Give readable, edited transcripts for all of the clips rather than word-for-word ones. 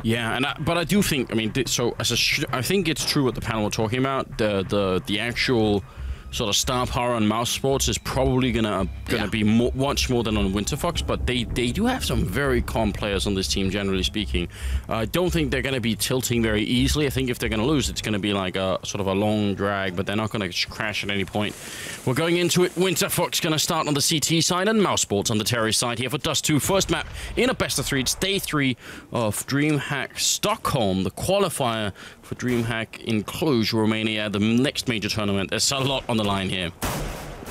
Yeah, and but I do think, I mean, so I think it's true what the panel were talking about. The actual sort of star power on Mousesports is probably gonna be much more than on Winterfox, but they do have some very calm players on this team, generally speaking. I don't think they're gonna be tilting very easily. I think if they're gonna lose, it's gonna be like a sort of a long drag, but they're not gonna crash at any point. We're going into it. Winterfox gonna start on the CT side and Mousesports on the Terry side here for Dust 2. First map in a best of 3. It's day 3 of DreamHack Stockholm, the qualifier for DreamHack in Cluj, Romania, the next major tournament. There's a lot on the line here.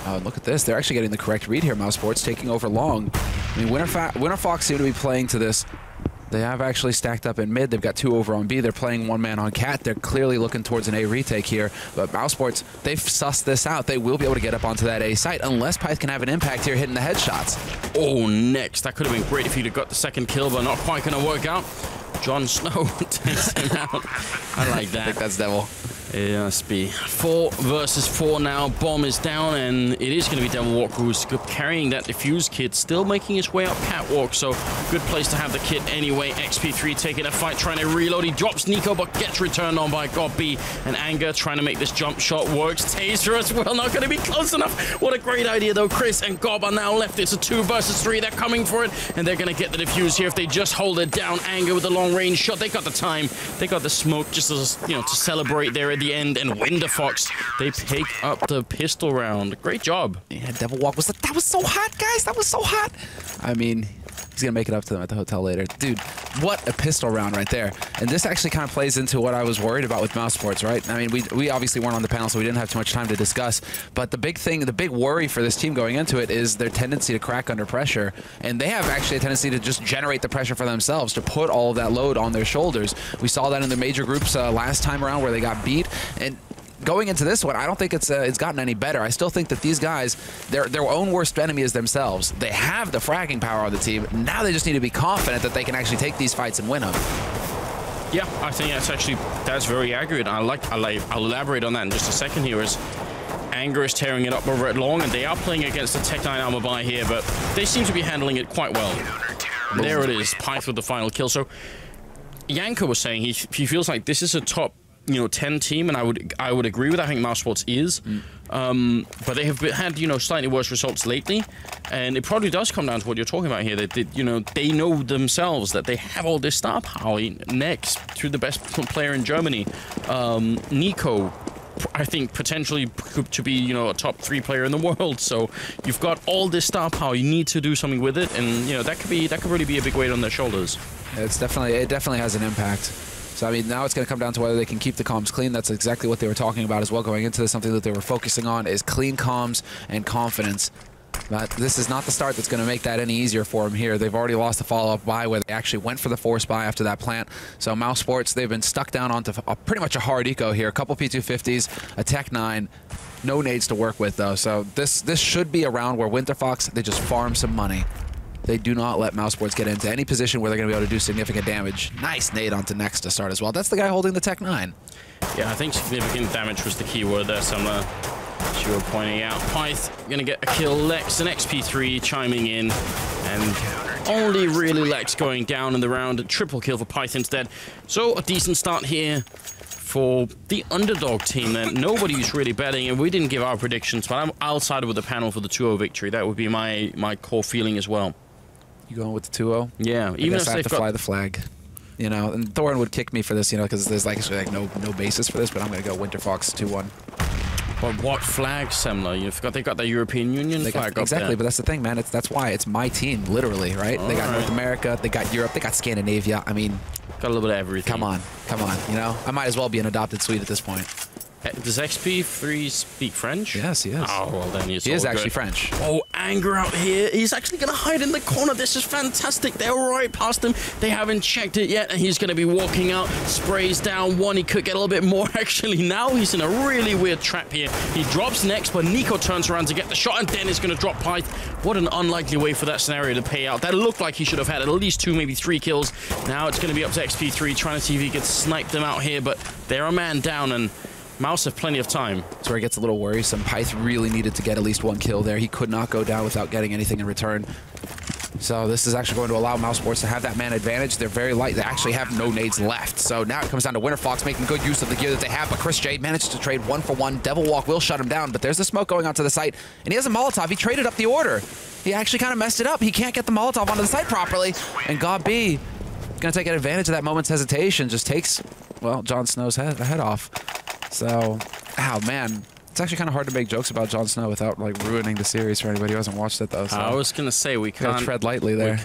Oh, look at this. They're actually getting the correct read here. Mousesports taking over long. I mean, Winterfox seem to be playing to this. They have actually stacked up in mid. They've got 2 over on B. They're playing 1 man on Cat. They're clearly looking towards an A retake here. But Mousesports, they've sussed this out. They will be able to get up onto that A site unless Pyth can have an impact here hitting the headshots. Oh, next. That could have been great if he'd have got the second kill, but not quite going to work out. Jon Snow takes him out. I like that. I think that's Devil. It must be 4 versus 4 now. Bomb is down, and it is going to be Devil Walker who's carrying that defuse kit, still making his way up Catwalk, so good place to have the kit anyway. XP3 taking a fight, trying to reload. He drops Nico, but gets returned on by Gobby, and Anger trying to make this jump shot works. Taser as well, not going to be close enough. What a great idea, though. Chris and Gob are now left. It's a 2 versus 3. They're coming for it, and they're going to get the defuse here if they just hold it down. Anger with the long-range shot. They got the time. They got the smoke just as, you know, to celebrate there at the end. And Winterfox, they pick up the pistol round. Great job. Yeah, Devil Walk was that was so hot, guys. That was so hot. I mean, he's gonna make it up to them at the hotel later. Dude, what a pistol round right there. And this actually kind of plays into what I was worried about with Mousesports, right? I mean, we obviously weren't on the panel, so we didn't have too much time to discuss. But the big thing, the big worry for this team going into it is their tendency to crack under pressure. And they have actually a tendency to just generate the pressure for themselves, to put all of that load on their shoulders. We saw that in the major groups last time around where they got beat. And going into this one, I don't think it's gotten any better. I still think that these guys, their own worst enemy is themselves. They have the fragging power on the team. Now they just need to be confident that they can actually take these fights and win them. Yeah, I think that's very accurate. I'll elaborate on that in just a second here. As Anger is tearing it up over at long, and they are playing against the Tech 9 armor buy here, but they seem to be handling it quite well. There it is, Pyth with the final kill. So Yanko was saying he feels like this is a top 10 team, and I would agree with that. I think Mousesports is, but they have had slightly worse results lately, and it probably does come down to what you're talking about here. That they know themselves that they have all this star power next to the best player in Germany, Nico. I think potentially to be a top 3 player in the world. So you've got all this star power. You need to do something with it, and that could really be a big weight on their shoulders. It definitely has an impact. So, I mean, now it's going to come down to whether they can keep the comms clean. That's exactly what they were talking about as well going into this. Something that they were focusing on is clean comms and confidence. But this is not the start that's going to make that any easier for them here. They've already lost the follow-up buy where they actually went for the force buy after that plant. So Mousesports, they've been stuck down onto pretty much a hard eco here. A couple P250s, a Tech 9. No nades to work with, though. So this should be a round where Winterfox, they just farm some money. They do not let Mousesports get into any position where they're going to be able to do significant damage. Nice nade onto Next to start as well. That's the guy holding the Tech 9. Yeah, I think significant damage was the key word there, Summer. As you were pointing out. Pyth going to get a kill. Lex and XP3 chiming in. And only really Lex going down in the round. A triple kill for Pyth instead. So a decent start here for the underdog team that nobody's really betting, and we didn't give our predictions, but I'll side with the panel for the 2-0 victory. That would be my core feeling as well. You going with the 2-0? Yeah, even if I have to fly the flag. And Thorin would kick me for this, because there's actually no basis for this, but I'm going to go Winterfox 2-1. But what flag, Semler? You forgot they got the European Union flag up exactly, there. but that's the thing, man. That's why it's my team, literally, right? They got North America, they got Europe, they got Scandinavia. I mean, got a little bit of everything. Come on. I might as well be an adopted Swede at this point. Does XP3 speak French? Yes, he is. Oh, well then he is actually French. Oh, Anger out here. He's actually going to hide in the corner. This is fantastic. They're right past him. They haven't checked it yet, and he's going to be walking out. Sprays down one. He could get a little bit more, actually. Now he's in a really weird trap here. He drops Next, but Nico turns around to get the shot, and then is going to drop Pyth. What an unlikely way for that scenario to pay out. That looked like he should have had at least 2, maybe 3 kills. Now it's going to be up to XP3, trying to see if he could snipe them out here, but they're a man down, and Mouse have plenty of time. That's where it gets a little worrisome. Pyth really needed to get at least 1 kill there. He could not go down without getting anything in return. So this is actually going to allow Mousesports to have that man advantage. They're very light. They actually have no nades left. So now it comes down to Winterfox making good use of the gear that they have. But Chris J managed to trade 1-for-1. Devil Walk will shut him down. But there's the smoke going onto the site. And he has a Molotov. He traded up the order. He actually kind of messed it up. He can't get the Molotov onto the site properly. And God B going to take advantage of that moment's hesitation. Just takes, well, Jon Snow's head off. So, oh, man. It's actually kind of hard to make jokes about Jon Snow without like ruining the series for anybody who hasn't watched it, though. So I was gonna say we can't tread lightly there.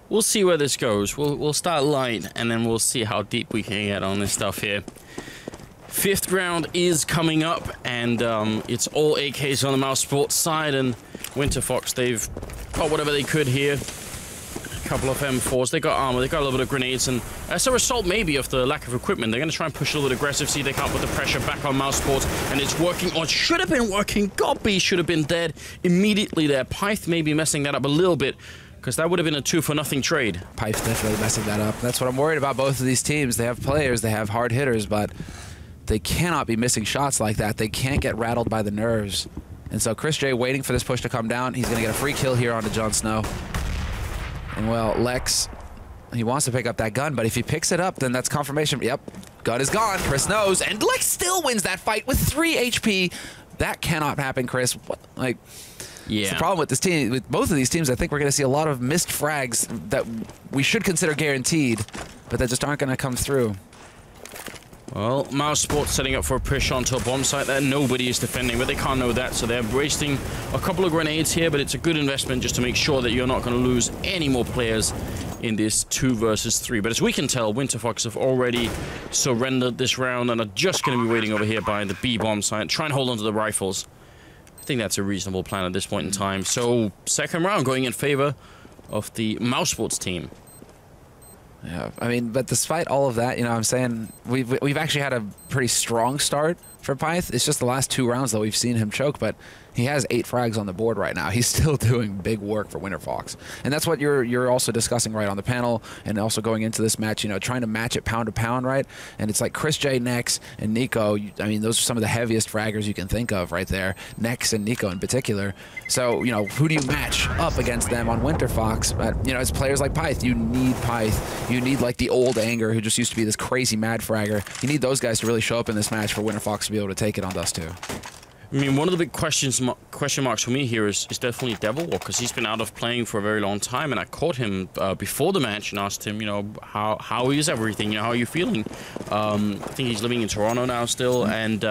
We'll see where this goes. We'll start light, and then we'll see how deep we can get on this stuff here. 5th round is coming up, and it's all AKs on the Mousesports side, and Winterfox, they've got whatever they could here. Couple of M4s, they got armor, they got a little bit of grenades, and as a result maybe of the lack of equipment, they're going to try and push a little bit aggressive, see if they can't put the pressure back on Mousesports, and it's working, or it should have been working. God B should have been dead immediately there. Pyth may be messing that up a little bit, because that would have been a 2-for-nothing trade. Pyth definitely messing that up. That's what I'm worried about both of these teams. They have players, they have hard hitters, but they cannot be missing shots like that. They can't get rattled by the nerves. And so Chris J waiting for this push to come down. He's going to get a free kill here onto Jon Snow. And, well, Lex, he wants to pick up that gun, but if he picks it up, then that's confirmation. Yep, gun is gone. Chris knows, and Lex still wins that fight with 3 HP. That cannot happen, Chris. What, like, yeah. It's the problem with this team, with both of these teams. I think we're going to see a lot of missed frags that we should consider guaranteed, but that just aren't going to come through. Well, Mousesports setting up for a push onto a bomb site that nobody is defending, but they can't know that, so they're wasting a couple of grenades here, but it's a good investment just to make sure that you're not going to lose any more players in this 2 versus 3. But as we can tell, Winterfox have already surrendered this round and are just going to be waiting over here by the B bomb site, try and hold on to the rifles. I think that's a reasonable plan at this point in time. So, 2nd round going in favor of the Mousesports team. Yeah, I mean, but despite all of that, you know, I'm saying we've actually had a pretty strong start for Pyth. It's just the last 2 rounds that we've seen him choke, but he has 8 frags on the board right now. He's still doing big work for Winterfox, and that's what you're also discussing right on the panel, and also going into this match, you know, trying to match it pound to pound, right? And it's like Chris J, Nex, and Nico. I mean, those are some of the heaviest fraggers you can think of right there. Nex and Nico in particular. So, you know, who do you match up against them on Winterfox? But, you know, as players like Pyth, you need Pyth. You need like the old Anger who just used to be this crazy mad fragger. You need those guys to really show up in this match for Winterfox to be able to take it on Dust 2. I mean, one of the big question marks for me here is definitely Devil Walk, because he's been out of playing for a very long time, and I caught him before the match and asked him, you know, how is everything? You know, how are you feeling? I think he's living in Toronto now still, and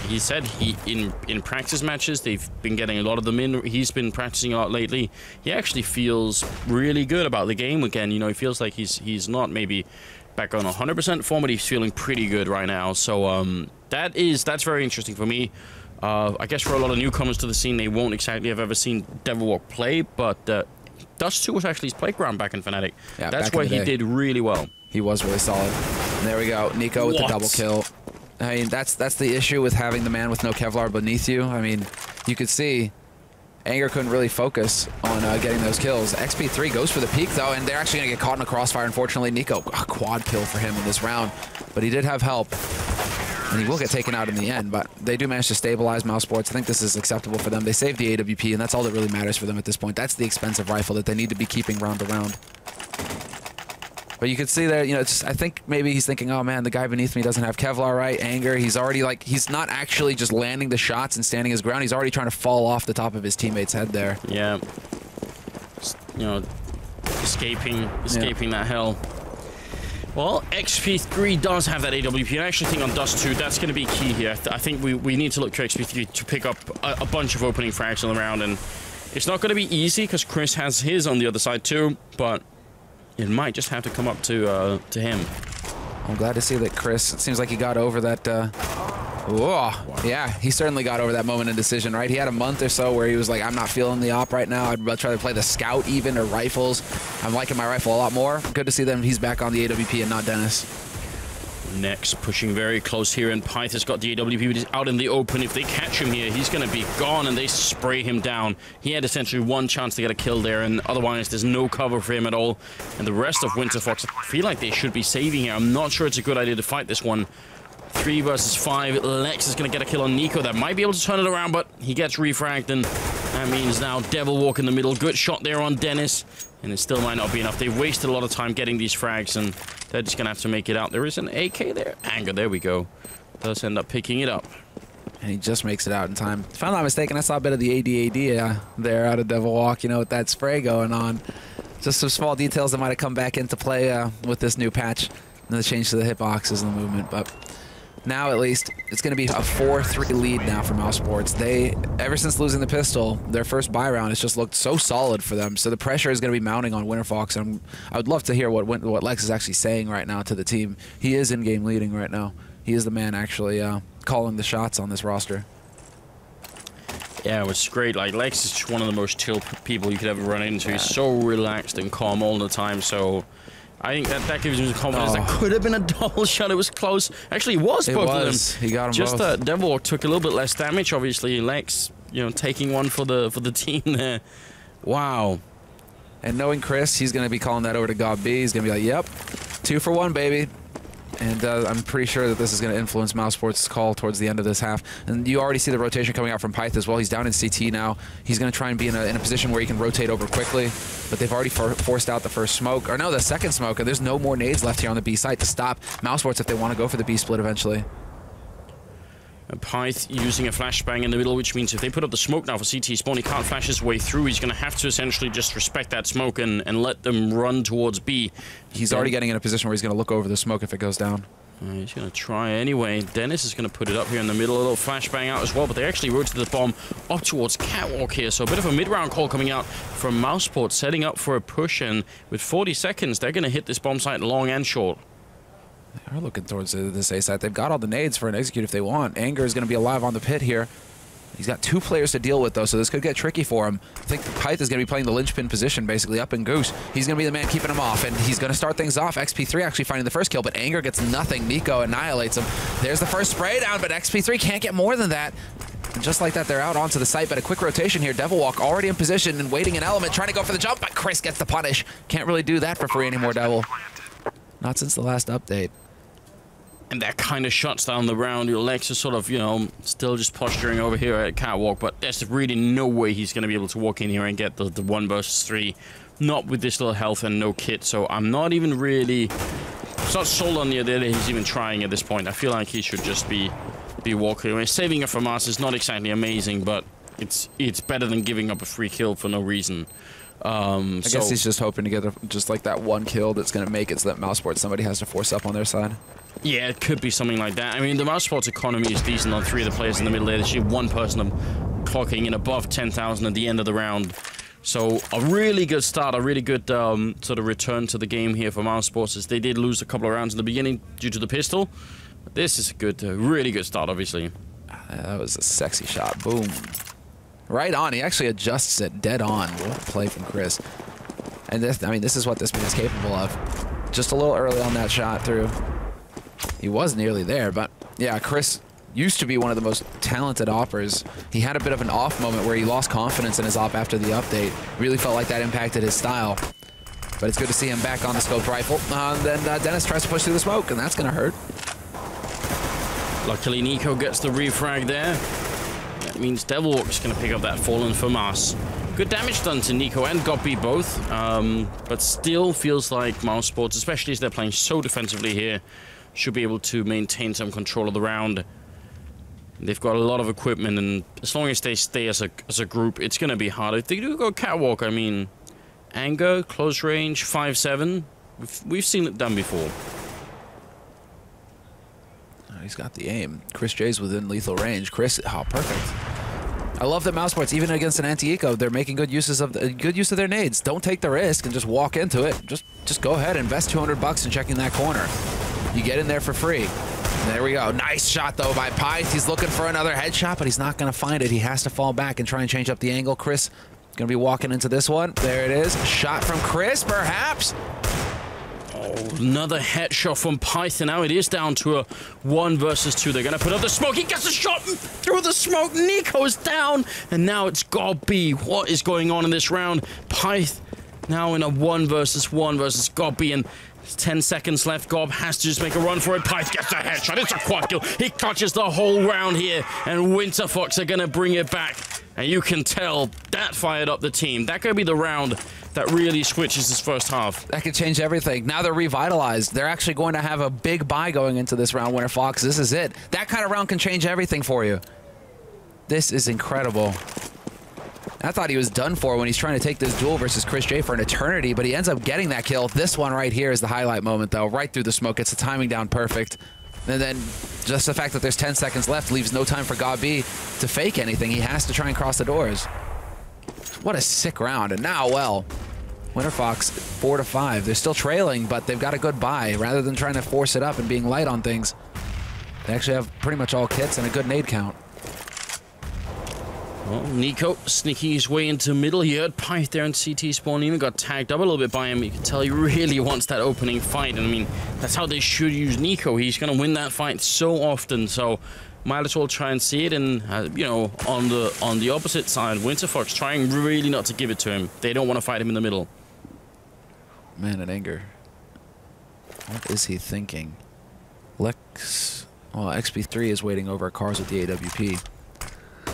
he said in practice matches, they've been getting a lot of them in. He's been practicing a lot lately. He actually feels really good about the game again. You know, he feels like he's not maybe back on 100% form, but he's feeling pretty good right now. So that's very interesting for me. I guess for a lot of newcomers to the scene, they won't exactly have ever seen Devil Walk play, but Dust 2 was actually his playground back in Fnatic. Yeah, that's where he did really well. He was really solid. And there we go. Nico with the double kill. I mean, that's the issue with having the man with no Kevlar beneath you. I mean, you could see Anger couldn't really focus on getting those kills. XP3 goes for the peak, though, and they're actually going to get caught in a crossfire. Unfortunately, Nico, a quad kill for him in this round, but he did have help. And he will get taken out in the end, but they do manage to stabilize Mousesports. I think this is acceptable for them. They saved the AWP, and that's all that really matters for them at this point. That's the expensive rifle that they need to be keeping round to round. But you could see there, you know, I think maybe he's thinking, oh man, the guy beneath me doesn't have Kevlar, right? Anger, he's already like, he's not actually just landing the shots and standing his ground. He's already trying to fall off the top of his teammate's head there. Yeah. You know, escaping that hell. Well, XP3 does have that AWP, and I actually think on Dust 2, that's going to be key here. I think we need to look to XP3 to pick up a bunch of opening frags on the round, and it's not going to be easy because Chris has his on the other side too, but it might just have to come up to him. I'm glad to see that Chris, it seems like he got over that, yeah, he certainly got over that moment of decision, right? He had a month or so where he was like, I'm not feeling the op right now. I'd rather play the Scout even, or rifles. I'm liking my rifle a lot more. Good to see them. He's back on the AWP and not Dennis. Next, pushing very close here, and Pyth has got the AWP, but he's out in the open. If they catch him here, he's going to be gone, and they spray him down. He had essentially one chance to get a kill there, and otherwise there's no cover for him at all. And the rest of Winterfox, I feel like they should be saving here. I'm not sure it's a good idea to fight this one. 3 versus 5. Lex is going to get a kill on Nico. That might be able to turn it around, but he gets refragged, and That means now Devil Walk in the middle. Good shot there on Dennis. And it still might not be enough. They've wasted a lot of time getting these frags, and they're just going to have to make it out. There is an AK there. Anger, there we go. Does end up picking it up. And he just makes it out in time. If I'm not mistaken, I saw a bit of the AD there out of Devil Walk, you know, with that spray going on. Just some small details that might have come back into play with this new patch and the change to the hitboxes and the movement. But now, at least, it's going to be a 4-3 lead now for Mousesports. They, ever since losing the pistol, their first buy round has just looked so solid for them. So the pressure is going to be mounting on Winterfox. And I would love to hear what Lex is actually saying right now to the team. He is in-game leading right now. He is the man actually calling the shots on this roster. Yeah, it was great. Like, Lex is just one of the most chill people you could ever run into. Yeah. He's so relaxed and calm all the time. So I think that gives him some confidence. That could have been a double shot. It was close. Actually, it was both of them. He got them just both. Devil took a little bit less damage. Obviously, Lex, you know, taking one for the team there. Wow. And knowing Chris, he's going to be calling that over to God B. He's going to be like, "Yep, 2 for 1, baby." And I'm pretty sure that this is going to influence Mousesports' call towards the end of this half. And you already see the rotation coming out from Pyth as well. He's down in CT now. He's going to try and be in a position where he can rotate over quickly. But they've already forced out the first smoke. Or no, the second smoke. And there's no more nades left here on the B site to stop Mousesports if they want to go for the B split eventually. Pyth using a flashbang in the middle, which means if they put up the smoke now for CT spawn, he can't flash his way through. He's going to have to essentially just respect that smoke and let them run towards B. He's already getting in a position where he's going to look over the smoke if it goes down. He's going to try anyway. Dennis is going to put it up here in the middle. A little flashbang out as well, but they actually rotated the bomb up towards Catwalk here. So a bit of a mid-round call coming out from Mousesports, setting up for a push. And with 40 seconds, they're going to hit this bomb site long and short. They are looking towards this A site. They've got all the nades for an execute if they want. Anger is going to be alive on the pit here. He's got 2 players to deal with, though, so this could get tricky for him. I think Pyth is going to be playing the linchpin position, basically, up in Goose. He's going to be the man keeping him off, and he's going to start things off. XP3 actually finding the first kill, but Anger gets nothing. Nico annihilates him. There's the first spray down, but XP3 can't get more than that. And just like that, they're out onto the site, but a quick rotation here. Devil Walk already in position and waiting an element, trying to go for the jump, but Chris gets the punish. Can't really do that for free anymore, Devil. Not since the last update. And that kind of shuts down the round. Your Lex is sort of, you know, still just posturing over here at Catwalk, but there's really no way he's going to be able to walk in here and get the 1 versus 3. Not with this little health and no kit, so I'm not even really... It's not sold on the idea that he's even trying at this point. I feel like he should just be walking away. Saving it from us is not exactly amazing, but it's better than giving up a free kill for no reason. I guess he's just hoping to get just like that 1 kill that's going to make it so that Mousesports somebody has to force up on their side. Yeah, it could be something like that. I mean, the Mousesports economy is decent on 3 of the players in the middle there. There's actually 1 person clocking in above 10,000 at the end of the round. So a really good start, a really good sort of return to the game here for Mousesports, as they did lose a couple of rounds in the beginning due to the pistol. But this is a good, really good start, obviously. That was a sexy shot. Boom. Right on. He actually adjusts it dead on. What a play from Chris. And this, I mean, this is what this man's capable of. Just a little early on that shot through. He was nearly there, but yeah, Chris used to be one of the most talented oppers. He had a bit of an off moment where he lost confidence in his op after the update. Really felt like that impacted his style. But it's good to see him back on the scoped rifle. Then Dennis tries to push through the smoke, and that's going to hurt. Luckily, Nico gets the refrag there. That means Devilwalk's going to pick up that Fallen for Mars. Good damage done to Nico and Goppy both, but still feels like Mousesports, especially as they're playing so defensively here, should be able to maintain some control of the round. They've got a lot of equipment, and as long as they stay as a group, it's going to be hard. If they do go Catwalk, I mean, Anger, close range, 5-7, we've seen it done before. He's got the aim. Chris J's within lethal range. Chris, oh, perfect. I love that Mousesports, even against an anti-eco, they're making good use of their nades. Don't take the risk and just walk into it. Just go ahead, invest $200 in checking that corner. You get in there for free. There we go. Nice shot, though, by Pyth. He's looking for another headshot, but he's not going to find it. He has to fall back and try and change up the angle. Chris going to be walking into this one. There it is. Shot from Chris, perhaps. Oh, another headshot from Pyth, and now it is down to a 1 versus 2. They're going to put up the smoke. He gets a shot through the smoke. Nico's down, and now it's Goppy. What is going on in this round? Pyth now in a 1 versus Goppy, and 10 seconds left. Gob has to just make a run for it. Pyth gets the headshot. It's a quad kill. He clutches the whole round here, and Winterfox are going to bring it back. And you can tell that fired up the team. That could be the round that really switches this first half. That could change everything. Now they're revitalized. They're actually going to have a big buy going into this round, Winterfox. This is it. That kind of round can change everything for you. This is incredible. I thought he was done for when he's trying to take this duel versus Chris J for an eternity, but he ends up getting that kill. This one right here is the highlight moment, though. Right through the smoke. Gets the timing down perfect. And then just the fact that there's 10 seconds left leaves no time for Gabi to fake anything. He has to try and cross the doors. What a sick round. And now, well, Winterfox 4-5. They're still trailing, but they've got a good buy. Rather than trying to force it up and being light on things, they actually have pretty much all kits and a good nade count. Well, Nico sneaking his way into middle. He heard Pyth there in CT spawn. Even got tagged up a little bit by him. You can tell he really wants that opening fight. And I mean, that's how they should use Nico. He's going to win that fight so often. So might as well try and see it. And you know, on the opposite side, Winterfox trying really not to give it to him. They don't want to fight him in the middle. Man, in anger. What is he thinking? Lex. Well, XP3 is waiting over cars with the AWP.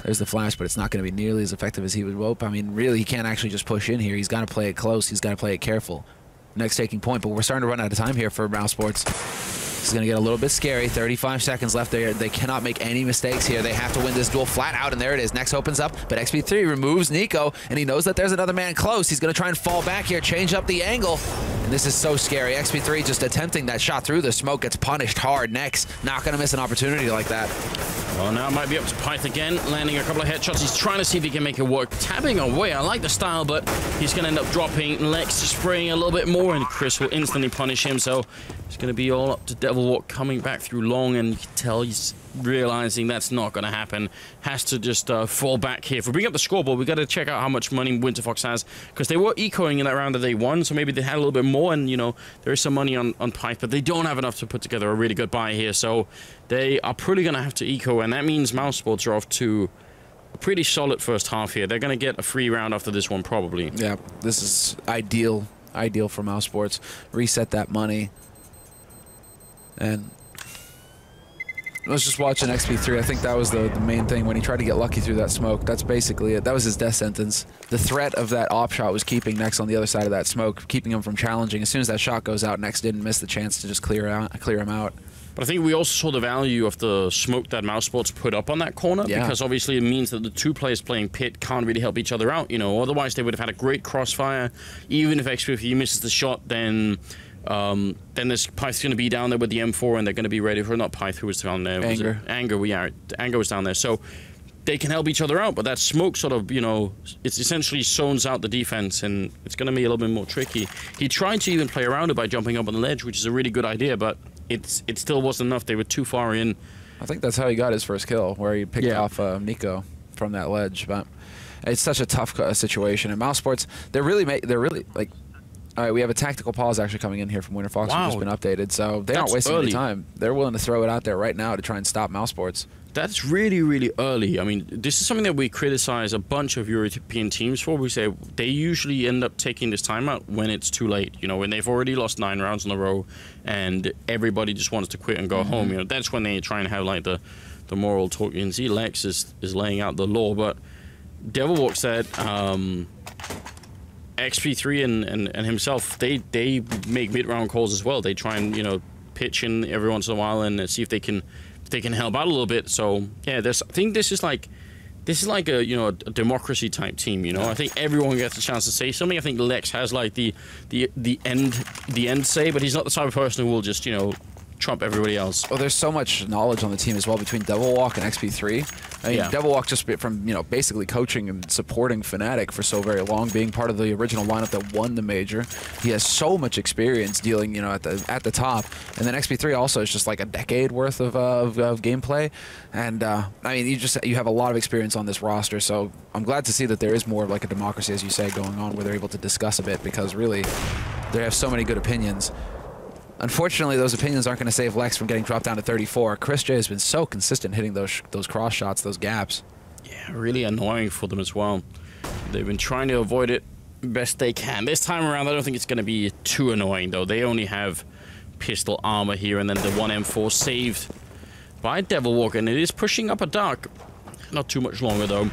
There's the flash, but it's not going to be nearly as effective as he would hope. I mean, really, he can't actually just push in here. He's got to play it close. He's got to play it careful. Next taking point, but we're starting to run out of time here for Mousesports. This is going to get a little bit scary. 35 seconds left there. They cannot make any mistakes here. They have to win this duel flat out, and there it is. Next opens up, but XP3 removes Nico, and he knows that there's another man close. He's going to try and fall back here, change up the angle, and this is so scary. XP3 just attempting that shot through the smoke gets punished hard. Next, not going to miss an opportunity like that. Well, now it might be up to Pyth again, landing a couple of headshots. He's trying to see if he can make it work. Tabbing away. I like the style, but he's going to end up dropping. Lex is spraying a little bit more, and Chris will instantly punish him. So it's going to be all up to Devilwalk coming back through long, and you can tell he's realizing that's not going to happen. Has to just fall back here. If we bring up the scoreboard, we got to check out how much money Winterfox has, because they were ecoing in that round that they won, so maybe they had a little bit more, and you know, there is some money on Pyth, but they don't have enough to put together a really good buy here, so they are probably going to have to eco, and that means Mousesports are off to a pretty solid first half here. They're going to get a free round after this one, probably. Yeah, this is ideal for Mousesports. Reset that money. And let's just watch an XP3. I think that was the main thing when he tried to get lucky through that smoke. That's basically it. That was his death sentence. The threat of that op shot was keeping Nex on the other side of that smoke, keeping him from challenging. As soon as that shot goes out, Nex didn't miss the chance to just clear him out. But I think we also saw the value of the smoke that Mousesports put up on that corner, because obviously it means that the two players playing pit can't really help each other out, you know. Otherwise they would have had a great crossfire. Even if XP3 misses the shot, then this Pyth's going to be down there with the M4, and they're going to be ready for, not Pyth, who was down there. Anger. Anger was down there. So they can help each other out, but that smoke sort of, you know, it's essentially zones out the defense, and it's going to be a little bit more tricky. He tried to even play around it by jumping up on the ledge, which is a really good idea, but it still wasn't enough. They were too far in. I think that's how he got his first kill, where he picked off Nico from that ledge. But it's such a tough situation. And Mousesports, they're really like. All right, we have a tactical pause actually coming in here from Winterfox, who's just been updated, so they aren't wasting any time. They're willing to throw it out there right now to try and stop Mousesports. That's really, really early. I mean, this is something that we criticize a bunch of European teams for. We say they usually end up taking this timeout when it's too late. You know, when they've already lost 9 rounds in a row and everybody just wants to quit and go home. You know, that's when they try and have like the moral talk. You can see Lex is laying out the law, but Devilwalk said XP3 and himself, they make mid-round calls as well. They try and, you know, pitch in every once in a while and see if they can help out a little bit. So yeah, I think this is like a, you know, a democracy type team. You know, I think everyone gets a chance to say something. I think Lex has like the end say, but he's not the type of person who will just, you know, trump everybody else. Well, there's so much knowledge on the team as well between Devilwalk and XP3. I mean, Devilwalk just from, you know, basically coaching and supporting Fnatic for so very long, being part of the original lineup that won the major. He has so much experience dealing, you know, at the top. And then XP3 also is just like a decade worth of gameplay. And I mean, you have a lot of experience on this roster. So I'm glad to see that there is more of like a democracy, as you say, going on, where they're able to discuss a bit, because really they have so many good opinions. Unfortunately, those opinions aren't going to save Lex from getting dropped down to 34. Chris J has been so consistent hitting those cross shots, those gaps. Yeah, really annoying for them as well. They've been trying to avoid it best they can. This time around, I don't think it's going to be too annoying, though. They only have pistol armor here, and then the 1M4 saved by Devil Walker, and it is pushing up a dark. Not too much longer, though.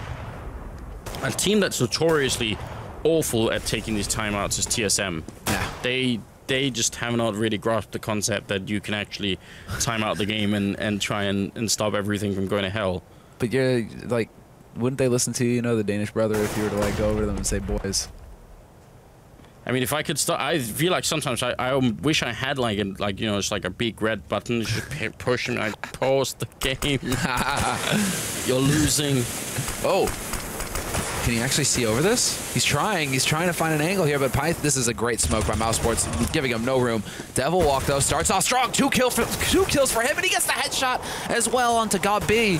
A team that's notoriously awful at taking these timeouts is TSM. Yeah. They just have not really grasped the concept that you can actually time out the game and try and stop everything from going to hell. But you're like, wouldn't they listen to you, the Danish brother, if you were to like go over to them and say, boys? I mean, if I could start, I feel like sometimes I wish I had it's like a big red button. You just push and I pause the game. You're losing. Oh. Can you actually see over this? He's trying to find an angle here, but this is a great smoke by Mousesports, giving him no room. Devil Walk, though, starts off strong. Two kills for him, and he gets the headshot as well onto God B.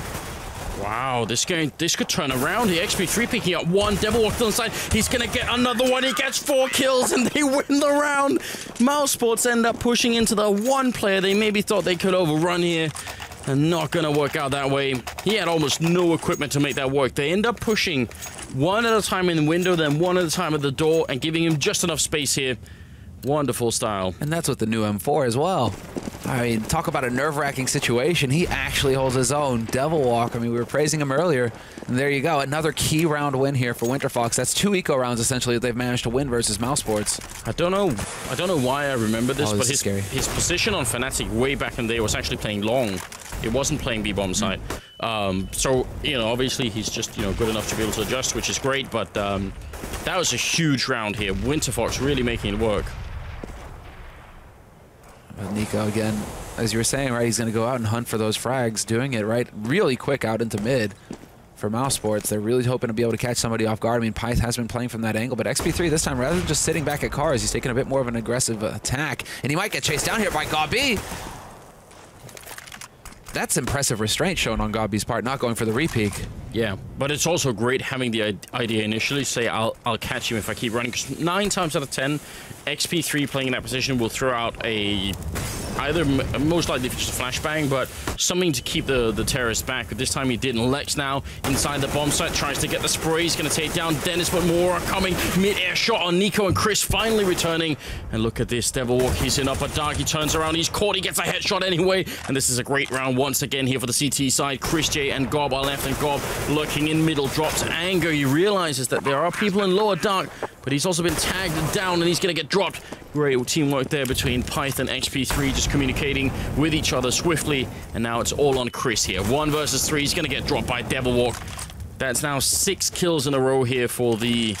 Wow, this could turn around. The XP3 picking up one. Devil Walk to the side. He's going to get another one. He gets 4 kills, and they win the round. Mousesports end up pushing into the one player they maybe thought they could overrun here. And not going to work out that way. He had almost no equipment to make that work. They end up pushing one at a time in the window, then one at a time at the door, and giving him just enough space here. Wonderful style. And that's with the new M4 as well. I mean, talk about a nerve-wracking situation. He actually holds his own. Devil Walk, I mean, we were praising him earlier. And there you go. Another key round win here for Winterfox. That's 2 eco rounds, essentially, that they've managed to win versus Mousesports. I don't know why I remember this, but his position on Fnatic way back in the day was actually playing long. It wasn't playing B-bomb side. So, obviously he's just, good enough to be able to adjust, which is great, but that was a huge round here. Winterfox really making it work. But Nico, again, as you were saying, right, he's going to go out and hunt for those frags, doing it, right, really quick out into mid for Mousesports. They're really hoping to be able to catch somebody off guard. I mean, Pyth has been playing from that angle, but XP3 this time, rather than just sitting back at cars, he's taking a bit more of an aggressive attack, and he might get chased down here by Gabi. That's impressive restraint shown on Gabi's part, not going for the repeak. Yeah, but it's also great having the idea initially, say I'll catch him if I keep running, because 9 times out of 10, XP3 playing in that position will throw out either most likely just a flashbang, but something to keep the terrorists back. But this time he didn't. Lex now inside the bomb site, tries to get the spray. He's going to take down Dennis, but more are coming. Mid-air shot on Nico, and Chris finally returning. And look at this, Devil Walk, he's in upper dark. He turns around, he's caught, he gets a headshot anyway. And this is a great round once again here for the CT side. Chris J and Gob are left, and Gob lurking in middle, drops anger. He realizes that there are people in lower dark, but he's also been tagged down, and he's going to get dropped. Great teamwork there between Pyth and XP3, just communicating with each other swiftly. And now it's all on Chris here. 1 versus 3. He's going to get dropped by Devil Walk. That's now 6 kills in a row here for the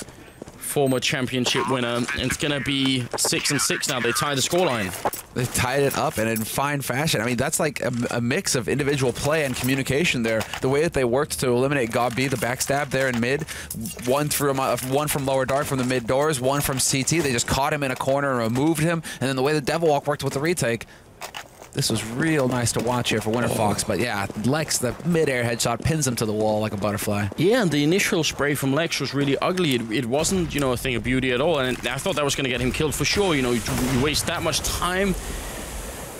former championship winner. And it's going to be 6-6 now. They tie the scoreline. They tied it up, and in fine fashion. I mean, that's like a mix of individual play and communication there. The way that they worked to eliminate Gabi, the backstab there in mid, one from lower dark from the mid doors, one from CT. They just caught him in a corner and removed him. And then the way the Devil Walk worked with the retake. This was real nice to watch here for Winterfox, but yeah, Lex, the mid-air headshot, pins him to the wall like a butterfly. Yeah, and the initial spray from Lex was really ugly. It wasn't, a thing of beauty at all, and I thought that was going to get him killed for sure. You waste that much time.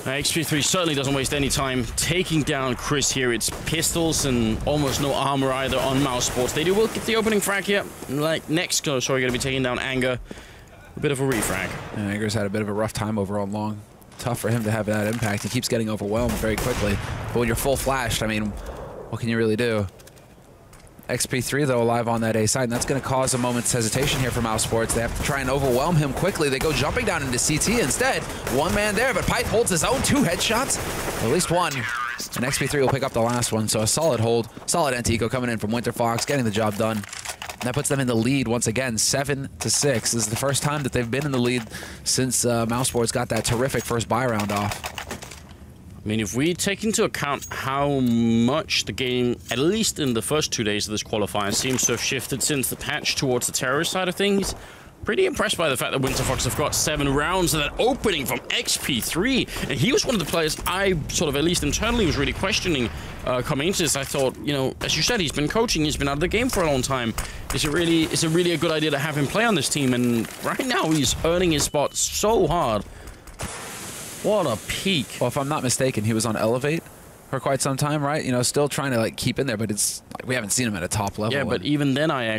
XP3 certainly doesn't waste any time taking down Chris here. It's pistols and almost no armor either on Mousesports. They will get the opening frag here. Like next, going to be taking down Anger. A bit of a refrag. Yeah, Anger's had a bit of a rough time overall long. Tough for him to have that impact. He keeps getting overwhelmed very quickly. But when you're full flashed, I mean, what can you really do? XP3, though, alive on that A side, and that's going to cause a moment's hesitation here for Mousesports. They have to try and overwhelm him quickly. They go jumping down into CT instead. One man there, but Pyth holds his own. 2 headshots, at least one. And XP3 will pick up the last one, so a solid hold. Solid Antico coming in from Winterfox, getting the job done. And that puts them in the lead once again, 7-6. This is the first time that they've been in the lead since Mousesports got that terrific first buy round off. I mean, if we take into account how much the game, at least in the first 2 days of this qualifier, seems to have shifted since the patch towards the terrorist side of things, pretty impressed by the fact that Winterfox have got 7 rounds of that opening from XP3. And he was one of the players I sort of, at least internally, was really questioning coming into this. I thought, as you said, he's been coaching, he's been out of the game for a long time. Is it really a good idea to have him play on this team? And right now, he's earning his spot so hard. What a peak. Well, if I'm not mistaken, he was on Elevate for quite some time, right? You know, still trying to like keep in there, but it's like, we haven't seen him at a top level. Yeah, but even then, I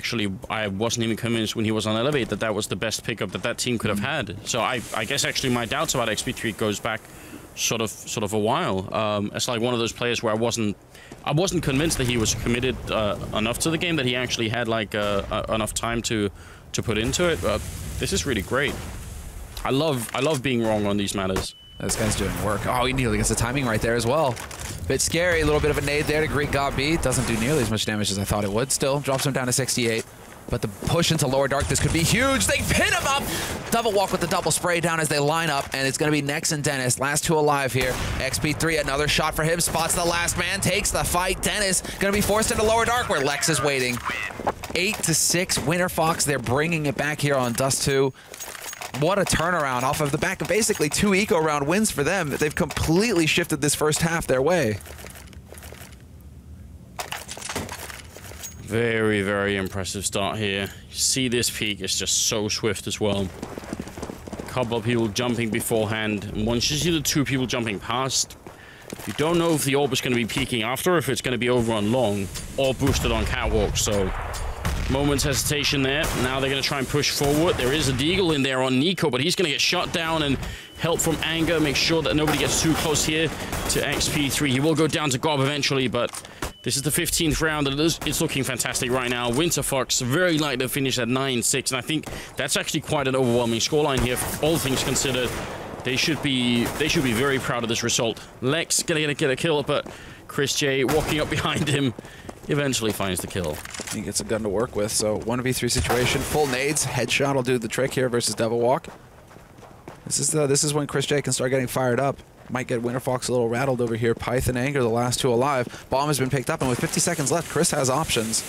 wasn't even convinced when he was on Elevate that was the best pickup that team could have had. So I guess actually my doubts about XP3 goes back sort of a while. It's like one of those players where I wasn't convinced that he was committed enough to the game, that he actually had like enough time to put into it. But this is really great. I love being wrong on these matters. This guy's doing work. Oh, he nearly gets the timing right there as well. Bit scary. A little bit of a nade there to greet God B. Doesn't do nearly as much damage as I thought it would. Still drops him down to 68. But the push into lower dark, this could be huge. They pin him up. Double walk with the double spray down as they line up, and it's going to be Nex and Dennis. Last two alive here. XP3, another shot for him. Spots the last man, takes the fight. Dennis going to be forced into lower dark where Lex is waiting. 8-6, Winterfox. They're bringing it back here on Dust 2. What a turnaround off of the back of basically 2 eco round wins for them. They've completely shifted this first half their way. Very, very impressive start here. You see this peak, it's just so swift as well. A couple of people jumping beforehand, and once you see the 2 people jumping past, you don't know if the orb is going to be peaking after, if it's going to be over on long, or boosted on catwalk, so moment's hesitation there. Now they're going to try and push forward. There is a deagle in there on Nico, but he's going to get shot down, and help from Anger. Make sure that nobody gets too close here to XP3. He will go down to Gob eventually, but this is the 15th round, and it's looking fantastic right now. Winterfox very likely to finish at 9-6, and I think that's actually quite an overwhelming scoreline here. All things considered, they should be very proud of this result. Lex gonna get a kill, but Chris J walking up behind him eventually finds the kill. He gets a gun to work with, so 1v3 situation. Full nades, headshot will do the trick here versus Devil Walk. This is when Chris J can start getting fired up. Might get Winterfox a little rattled over here. Python Anger, the last 2 alive. Bomb has been picked up, and with 50 seconds left, Chris has options.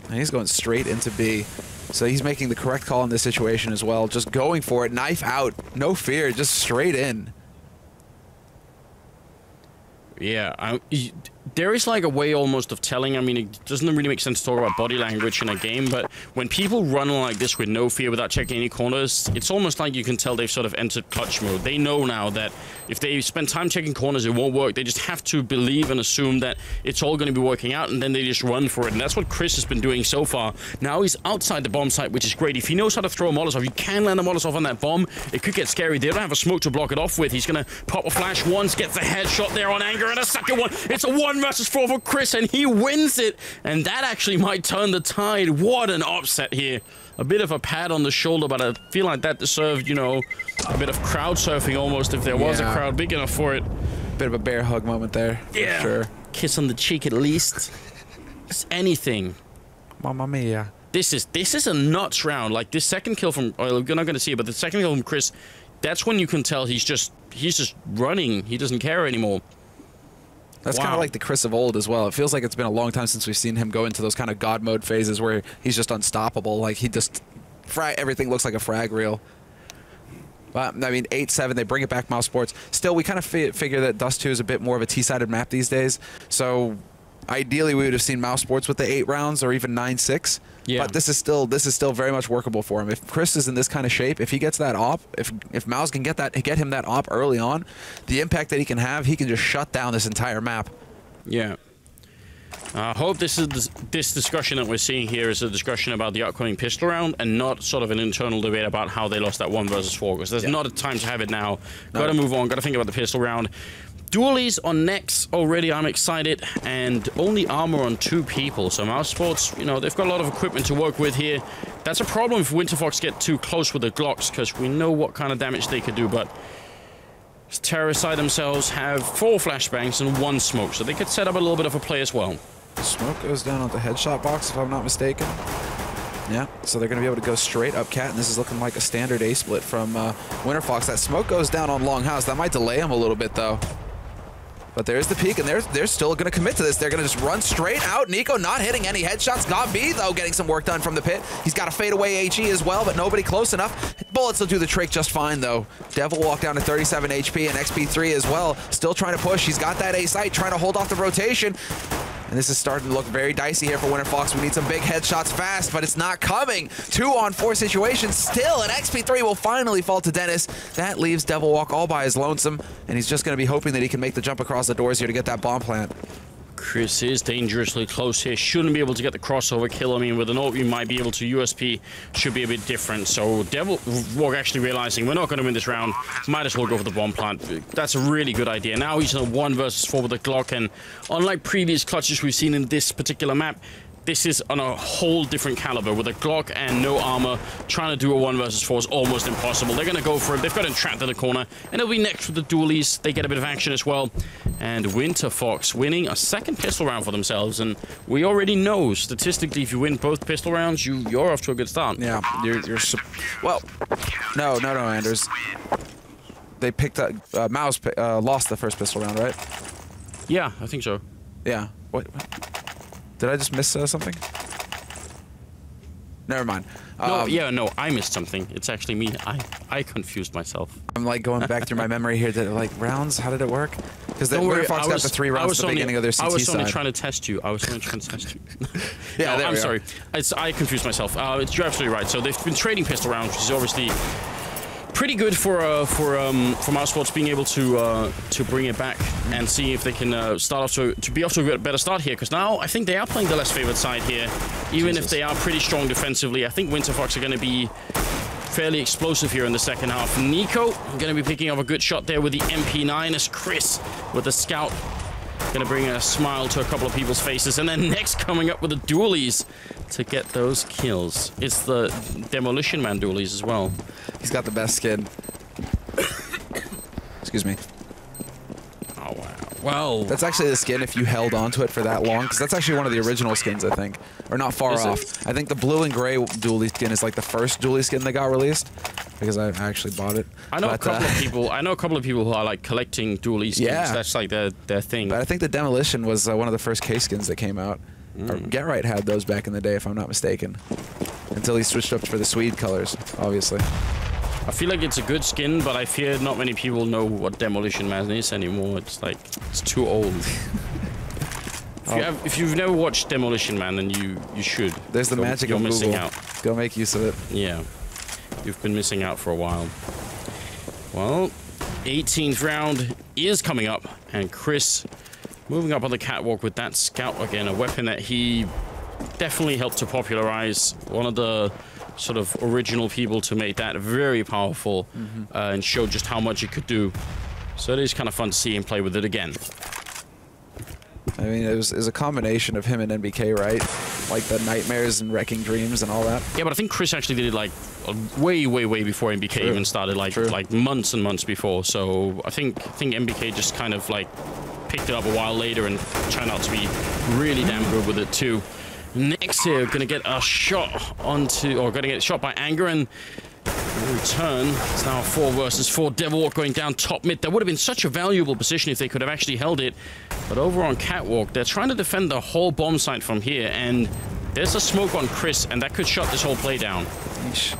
And he's going straight into B. So he's making the correct call in this situation as well. Just going for it, knife out, no fear, just straight in. Yeah, there is like a way almost of telling. I mean, it doesn't really make sense to talk about body language in a game, but when people run like this with no fear without checking any corners, it's almost like you can tell they've sort of entered clutch mode. They know now that if they spend time checking corners, it won't work. They just have to believe and assume that it's all going to be working out, and then they just run for it. And that's what Chris has been doing so far. Now he's outside the bomb site, which is great. If he knows how to throw a Molotov, you can land a Molotov on that bomb. It could get scary. They don't have a smoke to block it off with. He's going to pop a flash once, gets a headshot there on Anger, and a second one. It's a 1 versus 4 for Chris, and he wins it. And that actually might turn the tide. What an upset here. A bit of a pat on the shoulder, but I feel like that deserved, you know, a bit of crowd surfing almost, if there was a crowd big enough for it. Bit of a bear hug moment there. Yeah. For sure. Kiss on the cheek at least. It's anything. Mamma mia. This is a nuts round. Like this second kill from, well, we're not going to see it, but the second kill from Chris, that's when you can tell he's just running. He doesn't care anymore. That's kind of like the Chris of old as well. It feels like it's been a long time since we've seen him go into those kind of God mode phases where he's just unstoppable. Like he just, everything looks like a frag reel. But I mean, 8-7, they bring it back, Mousesports. Still, we kind of figure that Dust 2 is a bit more of a T-sided map these days. So ideally, we would have seen Mousesports with the 8 rounds or even 9-6. Yeah. But this is still very much workable for him. If Chris is in this kind of shape, if he gets that op, if Mouse can get him that op early on, the impact that he can have, he can just shut down this entire map. Yeah. I hope this discussion that we're seeing here is a discussion about the upcoming pistol round and not sort of an internal debate about how they lost that 1 versus 4, because there's not a time to have it now. Got to move on. Got to think about the pistol round. Dualies on Nex already, I'm excited, and only armor on 2 people. So Mousesports, you know, they've got a lot of equipment to work with here. That's a problem if Winterfox get too close with the Glocks, because we know what kind of damage they could do, but Terroricide themselves have 4 flashbangs and 1 smoke, so they could set up a little bit of a play as well. Smoke goes down on the headshot box, if I'm not mistaken. Yeah, so they're going to be able to go straight up cat, and this is looking like a standard A-split from Winterfox. That smoke goes down on Longhouse. That might delay him a little bit, though. But there's the peak, and they're still going to commit to this. They're going to just run straight out. Nico not hitting any headshots. Got B, though, getting some work done from the pit. He's got a fadeaway HE as well, but nobody close enough. Bullets will do the trick just fine, though. Devil walk down to 37 HP, and XP3 as well. Still trying to push. He's got that A site, trying to hold off the rotation. And this is starting to look very dicey here for Winterfox. We need some big headshots fast, but it's not coming. 2-on-4 situation still, and XP3 will finally fall to Dennis. That leaves Devilwalk all by his lonesome, and he's just going to be hoping that he can make the jump across the doors here to get that bomb plant. Chris is dangerously close here. Shouldn't be able to get the crossover kill. I mean, with an ult, you might be able to. USP should be a bit different. So Devilwalk actually realizing we're not going to win this round. Might as well go for the bomb plant. That's a really good idea. Now he's in a 1 versus 4 with the Glock, and unlike previous clutches we've seen in this particular map, this is on a whole different caliber. With a Glock and no armor, trying to do a 1 versus 4 is almost impossible. They're going to go for it. They've got him trapped in the corner, and it'll be next with the dualies. They get a bit of action as well. And Winterfox winning a 2nd pistol round for themselves. And we already know, statistically, if you win both pistol rounds, you're off to a good start. Yeah, well, no, Anders. They picked up, Mouse lost the 1st pistol round, right? Yeah, I think so. Yeah. What? Did I just miss something? Never mind. No, I missed something. It's actually me. I confused myself. I'm like going back through my memory here. That like rounds? How did it work? Because the Winterfox got the 3 rounds at the beginning of their CT side. I was only trying to test you. Yeah, no, I'm sorry. I confused myself. You're absolutely right. So they've been trading pistol rounds, which is obviously pretty good for Mousesports being able to bring it back and see if they can start off to be off to a better start here, because now I think they are playing the less favored side here, even if they are pretty strong defensively. I think Winterfox are going to be fairly explosive here in the second half. Nico going to be picking up a good shot there with the MP9 as Chris with the scout going to bring a smile to a couple of people's faces, and then next coming up with the dualies to get those kills. It's the Demolition Man dualies as well. He's got the best skin. Excuse me. Oh, wow. Well, that's actually the skin if you held onto it for that long, because that's actually one of the original skins, I think. Or not far off. I think the blue and gray dually skin is like the first dually skin that got released, because I actually bought it. I know a couple of people. I know a couple of people who are like collecting dually skins. Yeah. That's like their thing. But I think the Demolition was one of the first case skins that came out. Get Right had those back in the day, if I'm not mistaken. Until he switched up for the Swede colors, obviously. I feel like it's a good skin, but I fear not many people know what Demolition Man is anymore. It's like, it's too old. If you've never watched Demolition Man, then you should. There's the magic of Google. You're missing out. Go make use of it. Yeah. You've been missing out for a while. Well, 18th round is coming up, and Chris moving up on the catwalk with that scout again, a weapon that he definitely helped to popularize. One of the sort of original people to make that very powerful and show just how much it could do. So it is kind of fun to see him play with it again. I mean, it was a combination of him and NBK, right? Like the nightmares and wrecking dreams and all that. Yeah, but I think Chris actually did it like way before NBK even started, like months and months before. So I think NBK just kind of like picked it up a while later and turned out to be really damn good with it too. Next here, gonna get a shot onto, or gonna get shot by Anger, and in return, it's now 4 versus 4. Devilwalk going down top mid. That would have been such a valuable position if they could have actually held it. But over on Catwalk, they're trying to defend the whole bomb site from here, and there's a smoke on Chris, and that could shut this whole play down.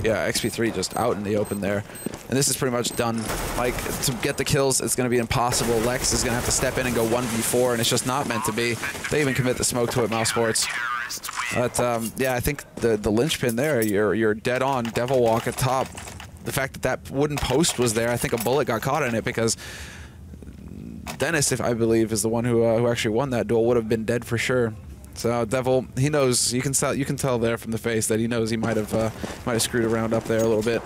Yeah, XP3 just out in the open there. And this is pretty much done. Like, to get the kills, it's going to be impossible. Lex is going to have to step in and go 1v4, and it's just not meant to be. They even commit the smoke to it, Mousesports. But, yeah, I think the linchpin there, you're dead on. Devilwalk at top. The fact that that wooden post was there, I think a bullet got caught in it, because Dennis, if I believe, is the one who actually won that duel, would have been dead for sure. So Devil, he knows. You can tell there from the face that he knows he might have screwed around up there a little bit.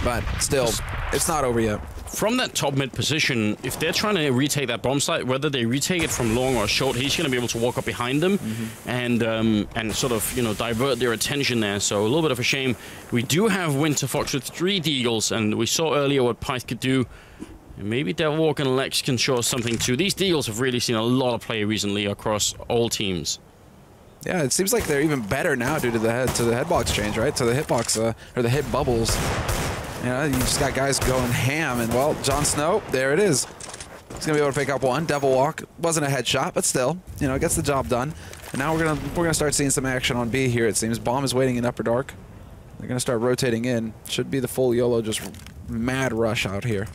But still, it's not over yet. From that top mid position, if they're trying to retake that bomb site, whether they retake it from long or short, he's going to be able to walk up behind them and sort of, you know, divert their attention there. So a little bit of a shame. We do have Winterfox with 3 Deagles, and we saw earlier what Pyth could do. And maybe Devilwalk and Lex can show us something too. These Deagles have really seen a lot of play recently across all teams. Yeah, it seems like they're even better now due to the headbox change, right? To the hitbox or the hit bubbles. You know, you just got guys going ham, and well, Jon Snow, there it is. He's gonna be able to pick up one. Devilwalk wasn't a headshot, but still, you know, gets the job done. And now we're gonna start seeing some action on B here. It seems Bomb is waiting in Upper Dark. They're gonna start rotating in. Should be the full YOLO, just mad rush out here.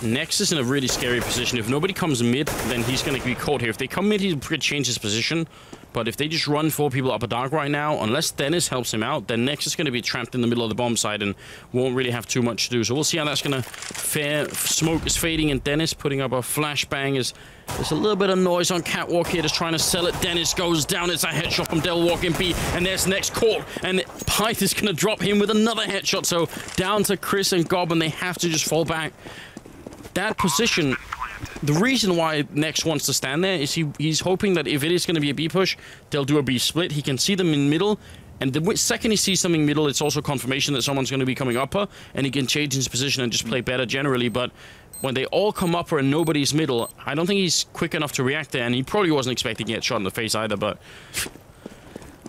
Nex is in a really scary position. If nobody comes mid, then he's going to be caught here. If they come mid, he could change his position. But if they just run 4 people up a dark right now, unless Dennis helps him out, then Nex is going to be trapped in the middle of the bomb site and won't really have too much to do. So we'll see how that's going to fare. Smoke is fading, and Dennis putting up a flashbang. There's a little bit of noise on Catwalk here, just trying to sell it. Dennis goes down. It's a headshot from Del walking B, and there's Nex caught, and Pyth is going to drop him with another headshot. So down to Chris and Gob, and they have to just fall back. That position, the reason why Nex wants to stand there is he's hoping that if it is going to be a B push, they'll do a B split. He can see them in middle, and the second he sees something middle, it's also confirmation that someone's going to be coming upper, and he can change his position and just play better generally. But when they all come upper and nobody's middle, I don't think he's quick enough to react there, and he probably wasn't expecting to get shot in the face either. But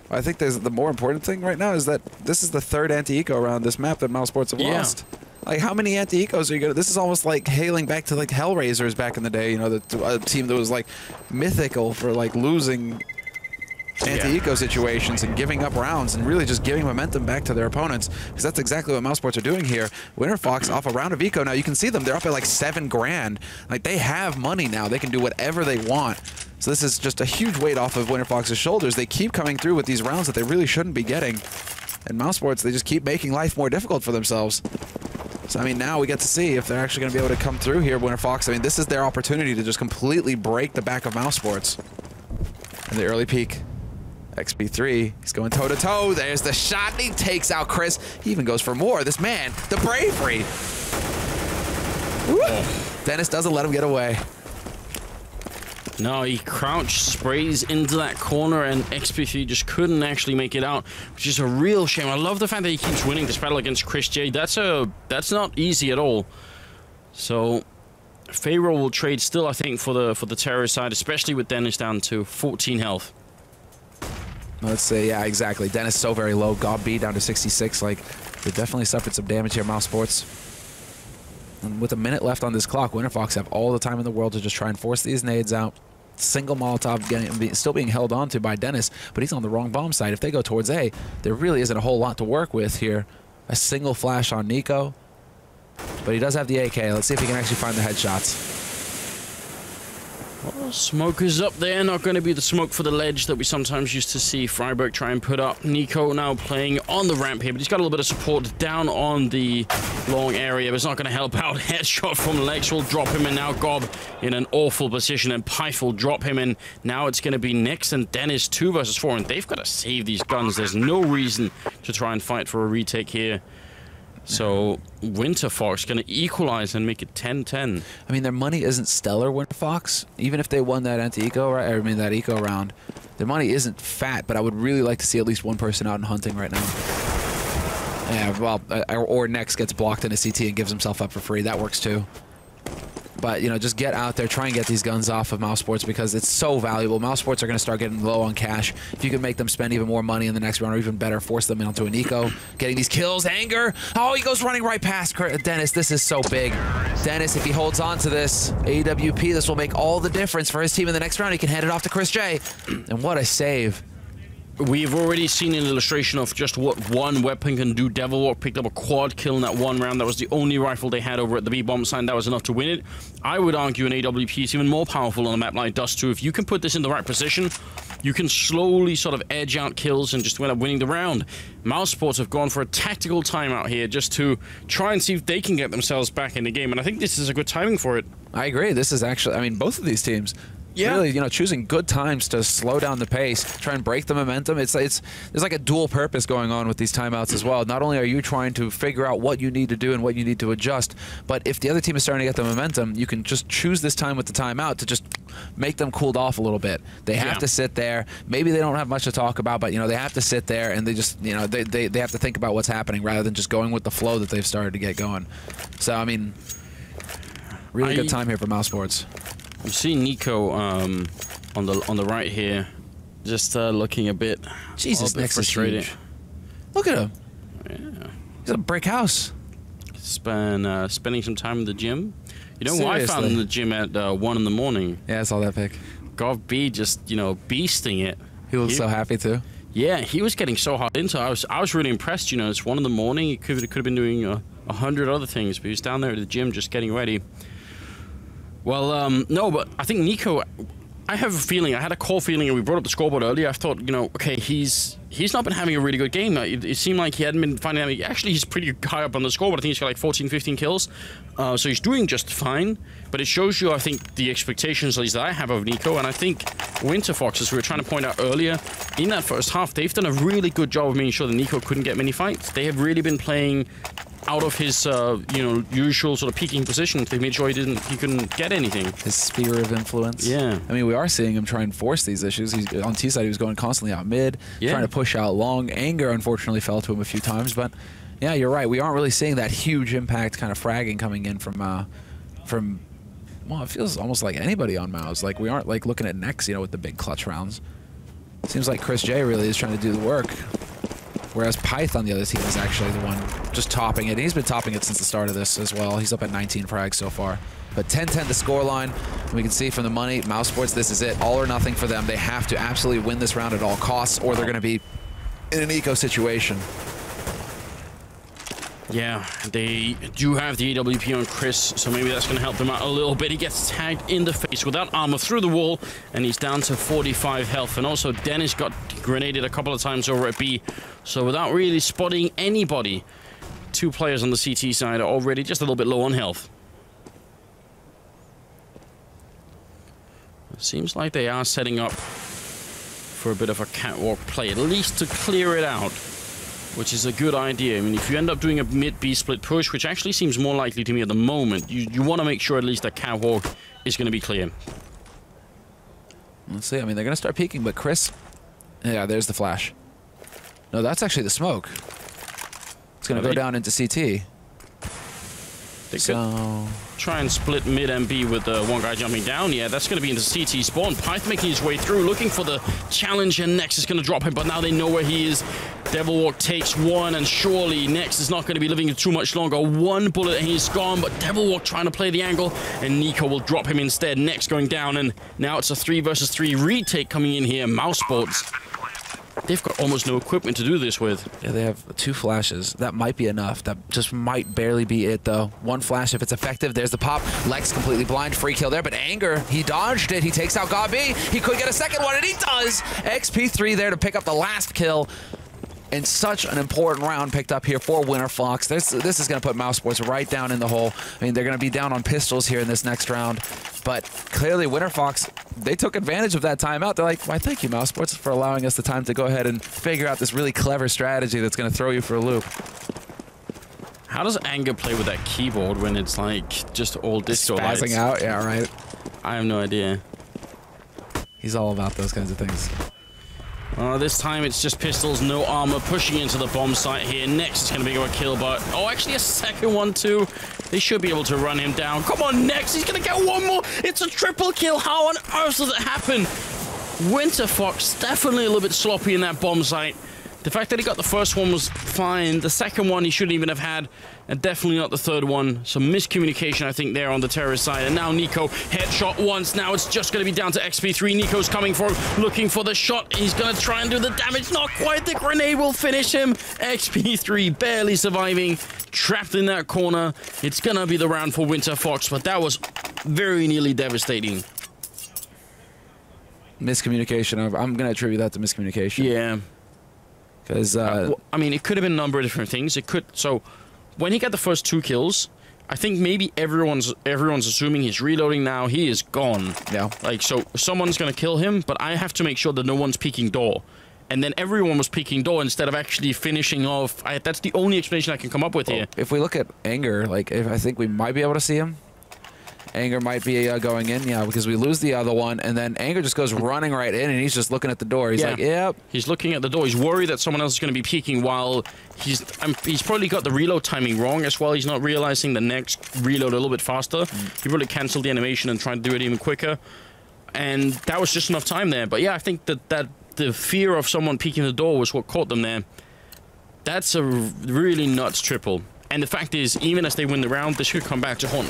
I think the more important thing right now is that this is the 3rd anti-eco around this map that Mousesports have lost. Like, how many anti-ecos are you gonna... This is almost like hailing back to, like, Hellraisers back in the day, you know, the team that was, like, mythical for, like, losing anti-eco situations and giving up rounds and really just giving momentum back to their opponents, because that's exactly what Mousesports are doing here. Winterfox off a round of eco now. You can see them. They're up at, like, 7 grand. Like, they have money now. They can do whatever they want. So this is just a huge weight off of Winterfox's shoulders. They keep coming through with these rounds that they really shouldn't be getting. And Mousesports, they just keep making life more difficult for themselves. So, I mean, now we get to see if they're actually going to be able to come through here, Winterfox. I mean, this is their opportunity to just completely break the back of Mousesports. In the early peak, XP3, he's going toe-to-toe. There's the shot, and he takes out Chris. He even goes for more. This man, the bravery. Dennis doesn't let him get away. No, he crouched, sprays into that corner, and XP3 just couldn't actually make it out, which is a real shame. I love the fact that he keeps winning this battle against Chris J. That's not easy at all. So, favorable trade still, I think, for the terrorist side, especially with Dennis down to 14 health. Let's say, yeah, exactly. Dennis so very low. Gob B down to 66. Like, they definitely suffered some damage here, Mousesports. And with a minute left on this clock, Winterfox have all the time in the world to just try and force these nades out. Single Molotov still being held on to by Dennis, but he's on the wrong bomb site. If they go towards A, there really isn't a whole lot to work with here. A single flash on Nico, but he does have the AK. Let's see if he can actually find the headshots. Well, smoke is up there. Not going to be the smoke for the ledge that we sometimes used to see Freiburg try and put up. Nico now playing on the ramp here, but he's got a little bit of support down on the long area, but it's not going to help out. Headshot from Lex will drop him, and now Gob in an awful position, and Pyth will drop him, and now it's going to be Nex and Dennis 2 versus 4, and they've got to save these guns. There's no reason to try and fight for a retake here. So Winterfox going to equalize and make it 10-10. I mean, their money isn't stellar, Winterfox. Even if they won that anti-eco, right? I mean, that eco round, their money isn't fat. But I would really like to see at least one person out and hunting right now. Yeah, well, or Nex gets blocked in a CT and gives himself up for free. That works too. But, you know, just get out there, try and get these guns off of Mousesports because it's so valuable. Mousesports are going to start getting low on cash. If you can make them spend even more money in the next round, or even better, force them into an eco, getting these kills, anger. Oh, he goes running right past Dennis. This is so big. Dennis, if he holds on to this AWP, this will make all the difference for his team in the next round. He can hand it off to Chris J. And what a save. We've already seen an illustration of just what one weapon can do. Devilwalk picked up a quad kill in that one round. That was the only rifle they had over at the B-bomb site. That was enough to win it. I would argue an AWP is even more powerful on a map like Dust 2. If you can put this in the right position, you can slowly sort of edge out kills and just end up winning the round. Mousesports have gone for a tactical timeout here just to try and see if they can get themselves back in the game. And I think this is a good timing for it. I agree. This is actually, I mean, both of these teams. Yeah. Really, you know, choosing good times to slow down the pace, try and break the momentum. There's like a dual purpose going on with these timeouts as well. Not only are you trying to figure out what you need to do and what you need to adjust, but if the other team is starting to get the momentum, you can just choose this time with the timeout to just make them cooled off a little bit. They have to sit there. Maybe they don't have much to talk about, but, you know, they have to sit there and they just, you know, they have to think about what's happening rather than just going with the flow that they've started to get going. So, I mean, really good time here for Mousesports. I'm seeing Nico on the right here, just looking a bit. Jesus, Nex is huge. Look at him. Yeah. He's a brick house. Spending some time in the gym. You know, I found in the gym at 1 in the morning. Yeah, I saw that pic. Gob B just, you know, beasting it. He looks so happy too. Yeah, he was getting so hard into it. I was really impressed. You know, it's 1 in the morning. He could have been doing 100 other things, but he was down there at the gym just getting ready. Well, no, but I think Nico, I have a feeling, I had a core feeling, and we brought up the scoreboard earlier. I thought, you know, okay, he's not been having a really good game. It seemed like he hadn't been finding, actually, he's pretty high up on the scoreboard. I think he's got like 14, 15 kills. So he's doing just fine. But it shows you, I think, the expectations, at least that I have of Nico. And I think Winterfox, as we were trying to point out earlier, in that first half, they've done a really good job of making sure that Nico couldn't get many fights. They have really been playing out of his, you know, usual sort of peaking position. They made sure he couldn't get anything. His sphere of influence. Yeah. I mean, we are seeing him try and force these issues. He's on T side. He was going constantly out mid, trying to push out long. Anger, unfortunately, fell to him a few times. But yeah, you're right. We aren't really seeing that huge impact kind of fragging coming in from well, it feels almost like anybody on Mouse. Like we aren't like looking at Nex, you know, with the big clutch rounds. Seems like Chris J really is trying to do the work. Whereas Pyth on the other team is actually the one just topping it. He's been topping it since the start of this as well. He's up at 19 frags so far. But 10-10 the scoreline. We can see from the money, Mousesports, this is it. All or nothing for them. They have to absolutely win this round at all costs, or they're going to be in an eco situation. Yeah, they do have the AWP on Chris, so maybe that's going to help them out a little bit. He gets tagged in the face without armor through the wall, and he's down to 45 health. And also, Dennis got grenaded a couple of times over at B, so without really spotting anybody, 2 players on the CT side are already just a little bit low on health. It seems like they are setting up for a bit of a catwalk play, at least to clear it out, which is a good idea. I mean, if you end up doing a mid-B split push, which actually seems more likely to me at the moment, you want to make sure at least that catwalk is going to be clear. Let's see. I mean, they're going to start peeking, but Chris... Yeah, there's the flash. No, that's actually the smoke. It's going to go down into CT. They could try and split mid and B with one guy jumping down. Yeah, that's going to be into CT spawn. Pyth making his way through, looking for the challenge, and Nex is going to drop him, but now they know where he is. Devil Walk takes one, and surely Nex is not going to be living too much longer. One bullet and he's gone, but Devil Walk trying to play the angle, and Nico will drop him instead. Nex going down, and now it's a 3 versus 3 retake coming in here. Mousesports, they've got almost no equipment to do this with. Yeah, they have 2 flashes. That might be enough. That just might barely be it, though. 1 flash, if it's effective, there's the pop. Lex completely blind, free kill there, but Anger, he dodged it. He takes out Gabi. He could get a second one, and he does! XP3 there to pick up the last kill. And such an important round picked up here for Winterfox. This is going to put Mousesports right down in the hole. I mean, they're going to be down on pistols here in this next round. But clearly, Winterfox, they took advantage of that timeout. They're like, why, thank you, Mousesports, for allowing us the time to go ahead and figure out this really clever strategy that's going to throw you for a loop. How does Anger play with that keyboard when it's like just all disco lights? Spazzing out, yeah, right. I have no idea. He's all about those kinds of things. This time it's just pistols, no armor, pushing into the bomb site here. Nex is going to be a kill, but... Oh, actually a second one, too. They should be able to run him down. Come on, Nex, he's going to get one more. It's a triple kill. How on earth does it happen? Winterfox, definitely a little bit sloppy in that bomb site. The fact that he got the first one was fine. The second one he shouldn't even have had, and definitely not the third one. Some miscommunication, I think, there on the terrorist side. And now Nico, headshot once. Now it's just going to be down to XP3. Nico's coming for, looking for the shot. He's going to try and do the damage. Not quite. The grenade will finish him. XP3 barely surviving, trapped in that corner. It's going to be the round for Winterfox, but that was very nearly devastating. Miscommunication. I'm going to attribute that to miscommunication. Yeah. Because, well, I mean, it could have been a number of different things. It could... So, when he got the first 2 kills, I think maybe everyone's assuming he's reloading now. He is gone. Yeah. Like, so, someone's going to kill him, but I have to make sure that no one's peeking door. And then everyone was peeking door instead of actually finishing off. That's the only explanation I can come up with here. If we look at Anger, like, I think we might be able to see him. Anger might be going in, yeah, because we lose the other one, and then Anger just goes running right in, and he's just looking at the door. He's like, yep. He's looking at the door. He's worried that someone else is going to be peeking while he's probably got the reload timing wrong as well. He's not realizing the next reload a little bit faster. He probably canceled the animation and tried to do it even quicker. And that was just enough time there. But yeah, I think that the fear of someone peeking the door was what caught them there. That's a really nuts triple. And the fact is, even as they win the round, they should come back to haunt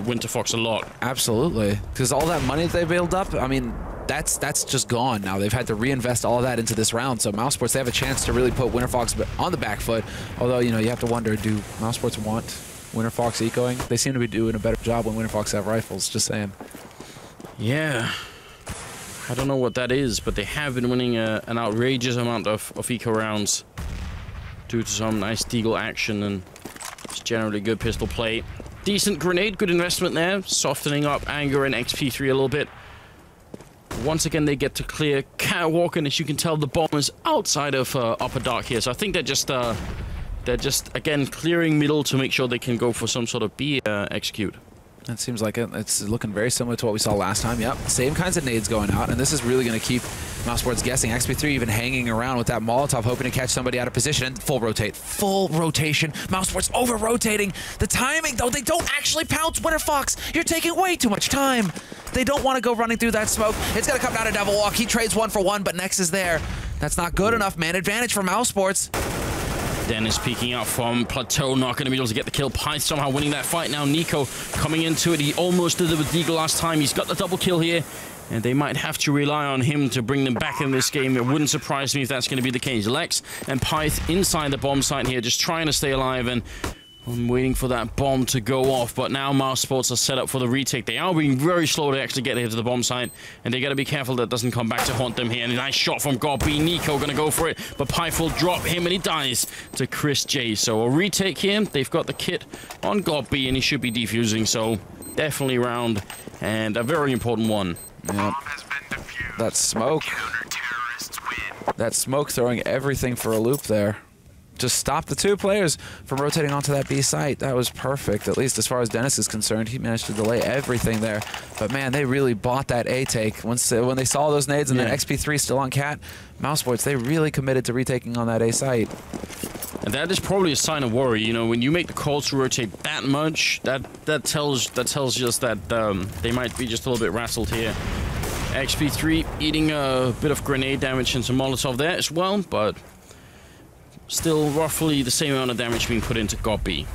Winterfox a lot. Absolutely. Because all that money that they built up, I mean, that's just gone now. They've had to reinvest all of that into this round. So Mousesports, they have a chance to really put Winterfox on the back foot. Although, you know, you have to wonder, do Mousesports want Winterfox ecoing. They seem to be doing a better job when Winterfox have rifles, just saying. Yeah. I don't know what that is, but they have been winning an outrageous amount of eco rounds due to some nice deagle action and just generally good pistol play. Decent grenade, good investment there, softening up Anger and XP3 a little bit. Once again, they get to clear Catwalk, and as you can tell, the bomb is outside of Upper Dark here. So I think they're just again clearing middle to make sure they can go for some sort of B execute. That seems like it. It's looking very similar to what we saw last time. Yep, same kinds of nades going out, and this is really going to keep Mousesports guessing. XP3 even hanging around with that Molotov, hoping to catch somebody out of position. And full rotate. Full rotation. Mousesports over-rotating. The timing, though, they don't actually pounce Winterfox. You're taking way too much time. They don't want to go running through that smoke. It's going to come down to Devil Walk. He trades 1 for 1, but Nex is there. That's not good enough. Man advantage for Mousesports. Dennis peeking out from Plateau, not going to be able to get the kill. Pyth somehow winning that fight now. Nico coming into it. He almost did it with Deagle last time. He's got the double kill here, and they might have to rely on him to bring them back in this game. It wouldn't surprise me if that's going to be the case. Lex and Pyth inside the bomb site here, just trying to stay alive, and I'm waiting for that bomb to go off, but now Mousesports are set up for the retake. They are being very slow to actually get here to the bomb site, and they got to be careful that doesn't come back to haunt them here. And a nice shot from Godby. Nico going to go for it, but Pyth will drop him, and he dies to Chris J. So a retake here. They've got the kit on Godby, and he should be defusing, so definitely round, and a very important one. Yep. That smoke. That smoke throwing everything for a loop there. Just stop the 2 players from rotating onto that B site. That was perfect, at least as far as Dennis is concerned. He managed to delay everything there. But man, they really bought that A take. When they saw those nades and then XP3 still on Cat, Mousesports, they really committed to retaking on that A site. And that is probably a sign of worry. You know, when you make the call to rotate that much, that tells us that they might be just a little bit rattled here. XP3 eating a bit of grenade damage and some Molotov there as well, but still roughly the same amount of damage being put into Godby.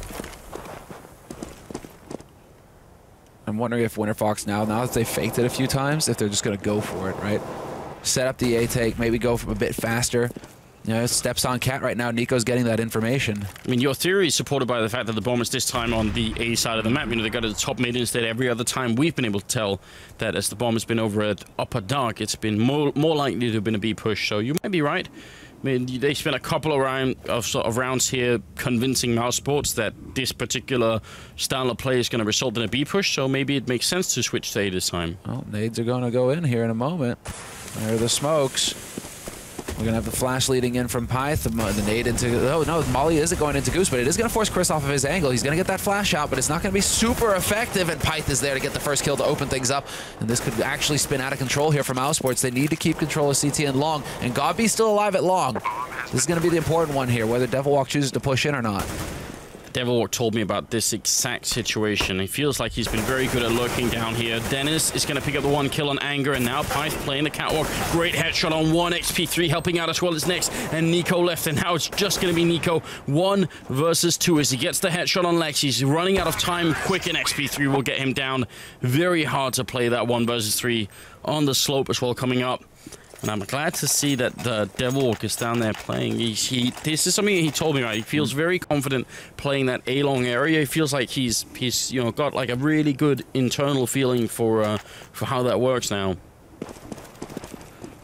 I'm wondering if Winterfox now that they faked it a few times, if they're just going to go for it, right? Set up the A take, maybe go from a bit faster. You know, steps on Cat right now. Nico's getting that information. I mean, your theory is supported by the fact that the bomb is this time on the A side of the map. You know, they got to the top mid instead. Every other time we've been able to tell that as the bomb has been over at Upper Dark, it's been more likely to have been a B push. So you might be right. I mean, they spent a couple of rounds here convincing Mousesports that this particular style of play is going to result in a B push, so maybe it makes sense to switch to A this time. Well, nades are going to go in here in a moment. There are the smokes. We're going to have the flash leading in from Pyth, the nade into... Oh, no, Molly isn't going into Goose, but it is going to force Chris off of his angle. He's going to get that flash out, but it's not going to be super effective, and Pyth is there to get the first kill to open things up. And this could actually spin out of control here for Mousesports. They need to keep control of CT and Long, and Godby's still alive at Long. This is going to be the important one here, whether Devil Walk chooses to push in or not. Devil Walk told me about this exact situation. He feels like he's been very good at lurking down here. Dennis is going to pick up the 1 kill on Anger, and now Pyth playing the catwalk. Great headshot on 1. XP3 helping out as well as Nex, and Nico left, and now it's just going to be Nico 1 versus 2 as he gets the headshot on Lex. He's running out of time quick, and XP3 will get him down. Very hard to play that 1 versus 3 on the slope as well coming up. And I'm glad to see that the Devil Walk is down there playing. This is something he told me, right? He feels very confident playing that A-long area. He feels like he's you know, got like a really good internal feeling for how that works now.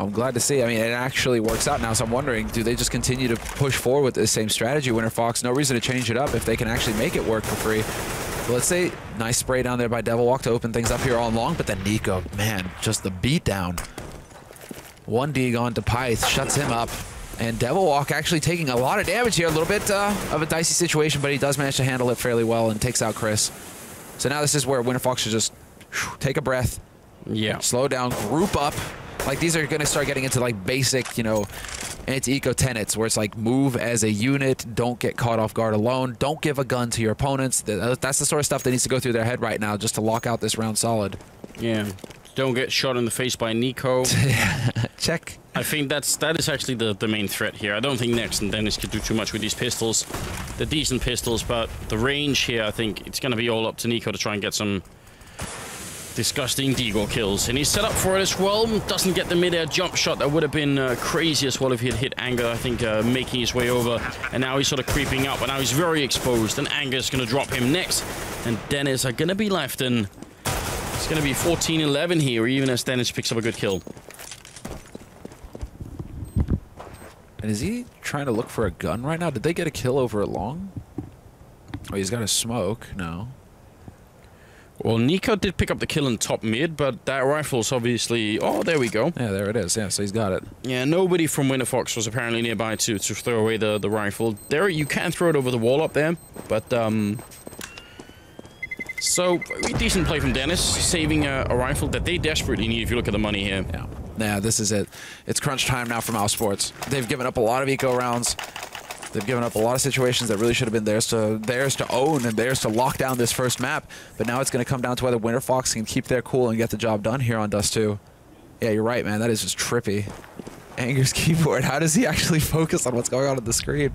I'm glad to see. I mean, it actually works out now, so I'm wondering, do they just continue to push forward with the same strategy, Winterfox? No reason to change it up if they can actually make it work for free. But let's say, nice spray down there by Devil Walk to open things up here all along, but then Nico, man, just the beatdown. 1 dig on to Pyth, shuts him up, and Devil Walk actually taking a lot of damage here. A little bit of a dicey situation, but he does manage to handle it fairly well and takes out Chris. So now this is where Winterfox should just take a breath, slow down, group up. Like, these are going to start getting into, like, basic, you know, anti-eco tenets, where it's like, move as a unit, don't get caught off guard alone, don't give a gun to your opponents. That's the sort of stuff that needs to go through their head right now just to lock out this round solid. Yeah. Don't get shot in the face by Nico. Check. I think that is actually the main threat here. I don't think Nex and Dennis can do too much with these pistols. They're decent pistols, but the range here, I think it's going to be all up to Nico to try and get some Disgusting Deagle kills, and he's set up for it as well. Doesn't get the mid-air jump shot. That would have been crazy as well if he had hit Anger, I think, making his way over. And now he's sort of creeping up, and now he's very exposed, and Anger's going to drop him next. And Dennis are going to be left, and it's going to be 14-11 here, even as Dennis picks up a good kill. And is he trying to look for a gun right now? Did they get a kill over a long? Oh, he's got a smoke. No. Well, Nico did pick up the kill in top mid, but that rifle's obviously... Oh, there we go. Yeah, there it is. Yeah, so he's got it. Yeah, nobody from Winterfox was apparently nearby to throw away the rifle. There, you can throw it over the wall up there, but... So, decent play from Dennis, saving a rifle that they desperately need if you look at the money here. Yeah. Yeah, this is it. It's crunch time now for Mousesports. They've given up a lot of eco rounds. They've given up a lot of situations that really should have been theirs to own and theirs to lock down this first map. But now it's going to come down to whether Winterfox can keep their cool and get the job done here on Dust 2. Yeah, you're right, man. That is just trippy. Anger's keyboard. How does he actually focus on what's going on the screen?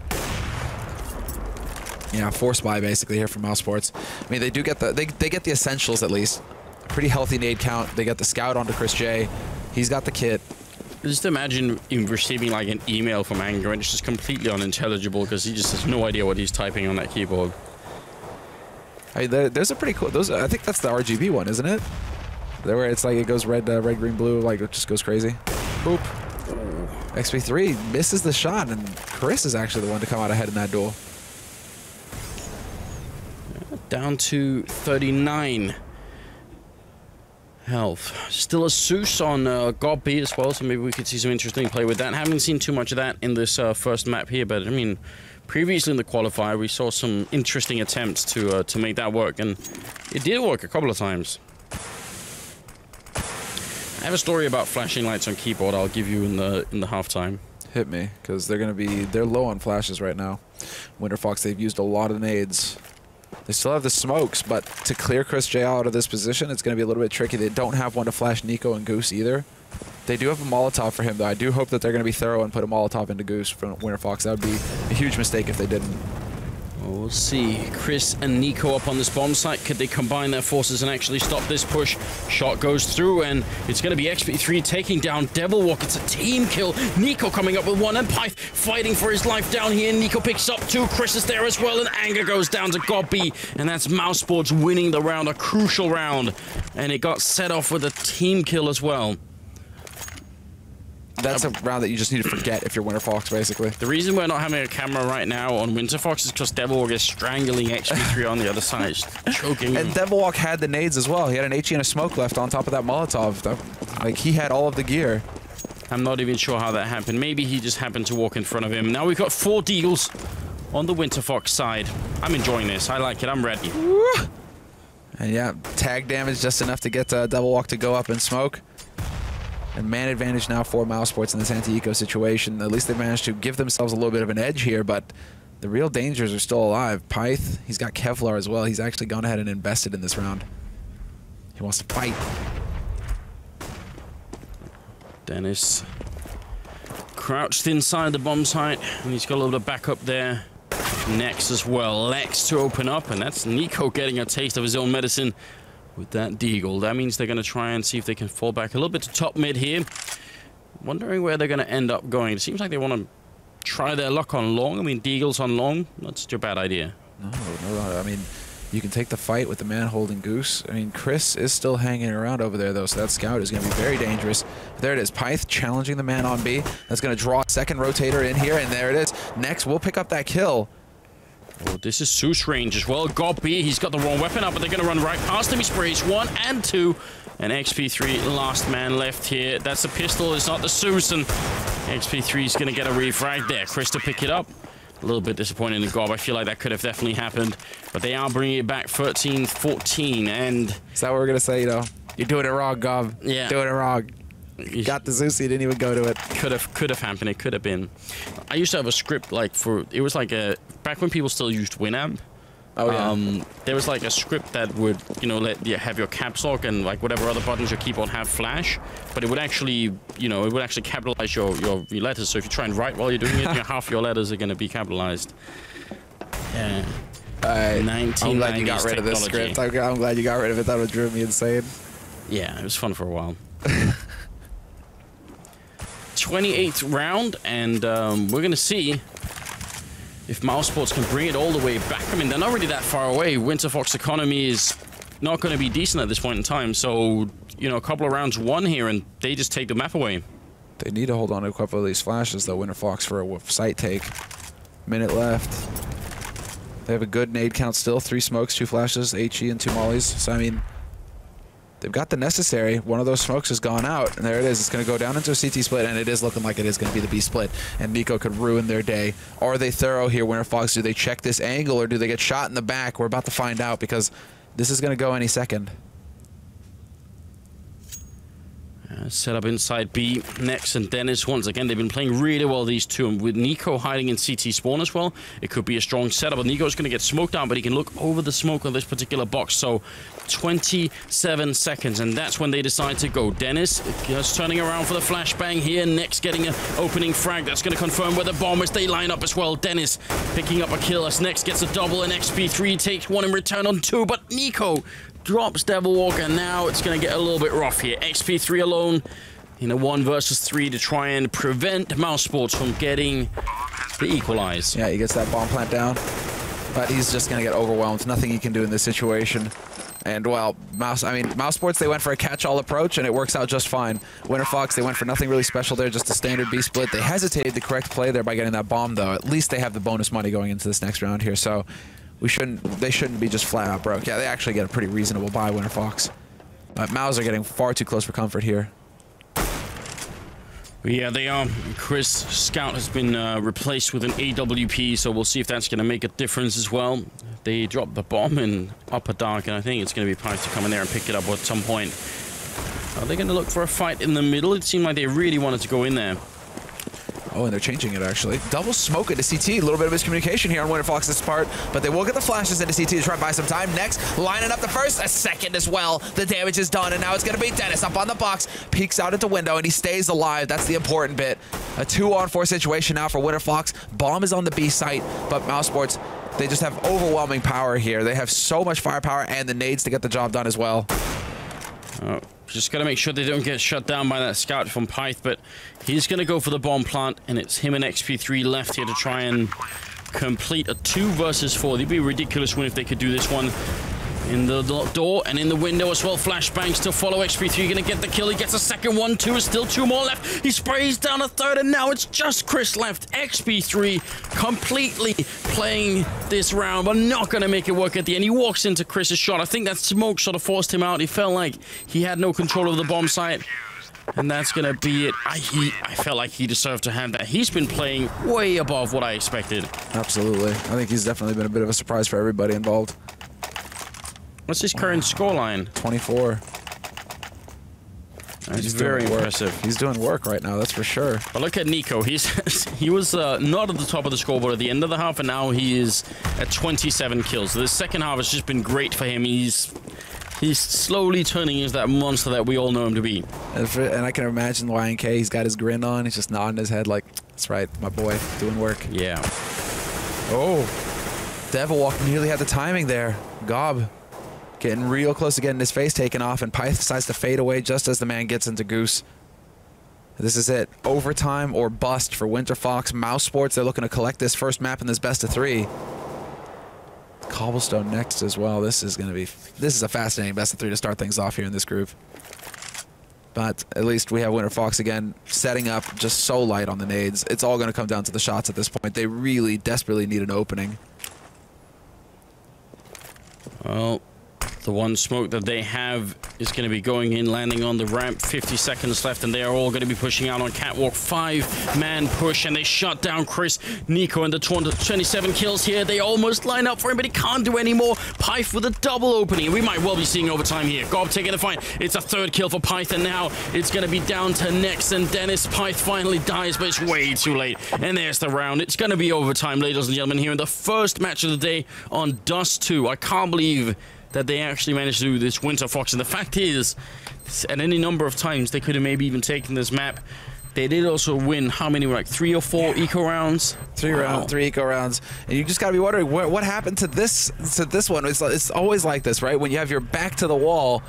Yeah, force buy basically here from Mousesports. I mean, they do get the they get the essentials at least. Pretty healthy nade count. They get the scout onto Chris J. He's got the kit. Just imagine him receiving like an email from Anger and it's just completely unintelligible because he just has no idea what he's typing on that keyboard. I mean, there's a pretty cool. I think that's the RGB one, isn't it? There where it's like it goes red, red, green, blue, like it just goes crazy. Boop. XP3 misses the shot, and Chris is actually the one to come out ahead in that duel. Down to 39 health. Still a Zeus on God B as well, so maybe we could see some interesting play with that. Haven't seen too much of that in this first map here, but I mean, previously in the qualifier, we saw some interesting attempts to make that work, and it did work a couple of times. I have a story about flashing lights on keyboard. I'll give you in the halftime. Hit me, because they're low on flashes right now. Winterfox, they've used a lot of nades. They still have the smokes, but to clear Chris J out of this position, it's going to be a little bit tricky. They don't have one to flash Nico and Goose either. They do have a Molotov for him, though. I do hope that they're going to be thorough and put a Molotov into Goose from Winterfox. That would be a huge mistake if they didn't. Well, we'll see. Chris and Nico up on this bomb site. Could they combine their forces and actually stop this push? Shot goes through, and it's going to be XP3 taking down Devilwalk. It's a team kill. Nico coming up with one, and Pyth fighting for his life down here. Nico picks up two. Chris is there as well, and Anger goes down to God B. And that's Mousesports winning the round, a crucial round. And it got set off with a team kill as well. That's a round that you just need to forget if you're Winterfox, basically. The reason we're not having a camera right now on Winterfox is because Devilwalk is strangling XP3 on the other side, choking him. And Devilwalk had the nades as well. He had an HE and a smoke left on top of that Molotov. Like, he had all of the gear. I'm not even sure how that happened. Maybe he just happened to walk in front of him. Now we've got 4 deals on the Winterfox side. I'm enjoying this. I like it. I'm ready. And yeah, tag damage just enough to get Devilwalk to go up and smoke. And man advantage now for Mousesports in this anti-eco situation. At least they managed to give themselves a little bit of an edge here, but the real dangers are still alive. Pyth, he's got Kevlar as well. He's actually gone ahead and invested in this round. He wants to fight. Dennis crouched inside the bomb site, and he's got a little bit of backup there. Next as well. Lex to open up, and that's Nico getting a taste of his own medicine with that Deagle. That means they're going to try and see if they can fall back a little bit to top mid here. Wondering where they're going to end up going. It seems like they want to try their luck on long. I mean, Deagle's on long. That's such a bad idea. No. I mean, you can take the fight with the man holding Goose. I mean, Chris is still hanging around over there, though, so that scout is going to be very dangerous. There it is. Pyth challenging the man on B. That's going to draw a second rotator in here, and there it is. Next, we'll pick up that kill. Oh, this is Zeus range as well. God B, he's got the wrong weapon up, but they're going to run right past him. He sprays 1 and 2. And XP3, last man left here. That's the pistol, it's not the Zeus. And XP3 is going to get a refrag there. Chris to pick it up. A little bit disappointed in Gob. I feel like that could have definitely happened. But they are bringing it back 13-14. And is that what we're going to say, you know? You're doing it wrong, Gob. Yeah. Doing it wrong. You got the Zeus, you didn't even go to it. Could have happened. It could have been. I used to have a script like for it was like a back when people still used Winamp. Oh yeah. There was like a script that would let you have your caps lock and like whatever other buttons your keyboard have flash, but it would actually it would actually capitalize your letters. So if you try and write while you're doing it, half your letters are going to be capitalized. Yeah. I'm glad you got rid of this script. I'm glad you got rid of it. That would drive me insane. Yeah, it was fun for a while. 28th round, and we're going to see if Mousesports can bring it all the way back. I mean, they're not really that far away. Winterfox economy is not going to be decent at this point in time, so, you know, a couple of rounds won here, and they just take the map away. They need to hold on to a couple of these flashes, though, Winterfox, for a site take. Minute left. They have a good nade count still. 3 smokes, 2 flashes, HE, and 2 mollies. So, I mean, they've got the necessary. One of those smokes has gone out, and there it is. It's going to go down into a CT split, and it is looking like it is going to be the B split, and Nico could ruin their day. Are they thorough here, Winterfox? Do they check this angle, or do they get shot in the back? We're about to find out, because this is going to go any second. Set up inside B. Next and Dennis. Once again, they've been playing really well, these two. And with Nico hiding in CT spawn as well, it could be a strong setup. But Nico's going to get smoked down, but he can look over the smoke on this particular box. So 27 seconds, and that's when they decide to go. Dennis just turning around for the flashbang here. Next getting an opening frag. That's going to confirm where the bomb is. They line up as well. Dennis picking up a kill as Next gets a double, and XP3 takes one in return on 2. But Nico drops Devil Walker. Now it's going to get a little bit rough here. XP3 alone in a 1 versus 3 to try and prevent Mousesports from getting the equalize. Yeah, he gets that bomb plant down, but he's just going to get overwhelmed. Nothing he can do in this situation. And, well, Mousesports, they went for a catch-all approach, and it works out just fine. Winterfox, they went for nothing really special there, just a standard B split. They hesitated the correct play there by getting that bomb, though. At least they have the bonus money going into this next round here, so they shouldn't be just flat out broke. Yeah, they actually get a pretty reasonable buy, Winterfox. But Mouse are getting far too close for comfort here. Yeah, they are. Chris Scout has been replaced with an AWP, so we'll see if that's going to make a difference as well. They dropped the bomb in upper dark, and I think it's going to be Pipe to come in there and pick it up at some point. Are they going to look for a fight in the middle? It seemed like they really wanted to go in there. Oh, and they're changing it, actually. Double smoke into CT. A little bit of miscommunication here on Winterfox's part, but they will get the flashes into CT to try and buy some time. Next, lining up the first, a second as well. The damage is done, and now it's going to be Dennis up on the box. Peeks out at the window, and he stays alive. That's the important bit. A 2-on-4 situation now for Winterfox. Bomb is on the B site, but Mousesports, they just have overwhelming power here. They have so much firepower and the nades to get the job done as well. Just got to make sure they don't get shut down by that scout from Pyth, but he's going to go for the bomb plant, and it's him and XP3 left here to try and complete a 2 versus 4. It'd be a ridiculous win if they could do this one. In the door and in the window as well. Flashbangs to follow. XP3 going to get the kill. He gets a second one, 2. Still 2 more left. He sprays down a third, and now it's just Chris left. XP3 completely playing this round, but not going to make it work at the end. He walks into Chris's shot. I think that smoke sort of forced him out. He felt like he had no control of the bomb site. And that's going to be it. I felt like he deserved to have that. He's been playing way above what I expected. Absolutely. I think he's definitely been a bit of a surprise for everybody involved. What's his current scoreline? 24. That's very impressive. He's doing work right now, that's for sure. But look at Nico. He was not at the top of the scoreboard at the end of the half, and now he is at 27 kills. So the second half has just been great for him. He's slowly turning into that monster that we all know him to be. And I can imagine YNK, he's got his grin on. He's just nodding his head like, that's right, my boy, doing work. Yeah. Oh, Devil Walk nearly had the timing there. Gob getting real close to getting his face taken off, and Pyth decides to fade away just as the man gets into Goose. This is it. Overtime or bust for Winterfox. Mousesports, they're looking to collect this first map in this best of 3. Cobblestone next as well. This is a fascinating best of 3 to start things off here in this group. But at least we have Winterfox again setting up just so light on the nades. It's all going to come down to the shots at this point. They really desperately need an opening. Well, the one smoke that they have is going to be going in, landing on the ramp. 50 seconds left, and they are all going to be pushing out on catwalk. 5-man push, and they shut down Chris. Nico and the 27 kills here. They almost line up for him, but he can't do any more. Pyth with a double opening. We might well be seeing overtime here. Gob taking the fight. It's a 3rd kill for Pyth, and now it's going to be down to Nex and Dennis. Pyth finally dies, but it's way too late. And there's the round. It's going to be overtime, ladies and gentlemen, here in the first match of the day on Dust 2. I can't believe that they actually managed to do this, Winterfox. And the fact is, at any number of times, they could have maybe even taken this map. They did also win, how many were like 3 or 4 eco rounds? 3 eco rounds. And you just got to be wondering what happened to this one. It's always like this, right? When you have your back to the wall,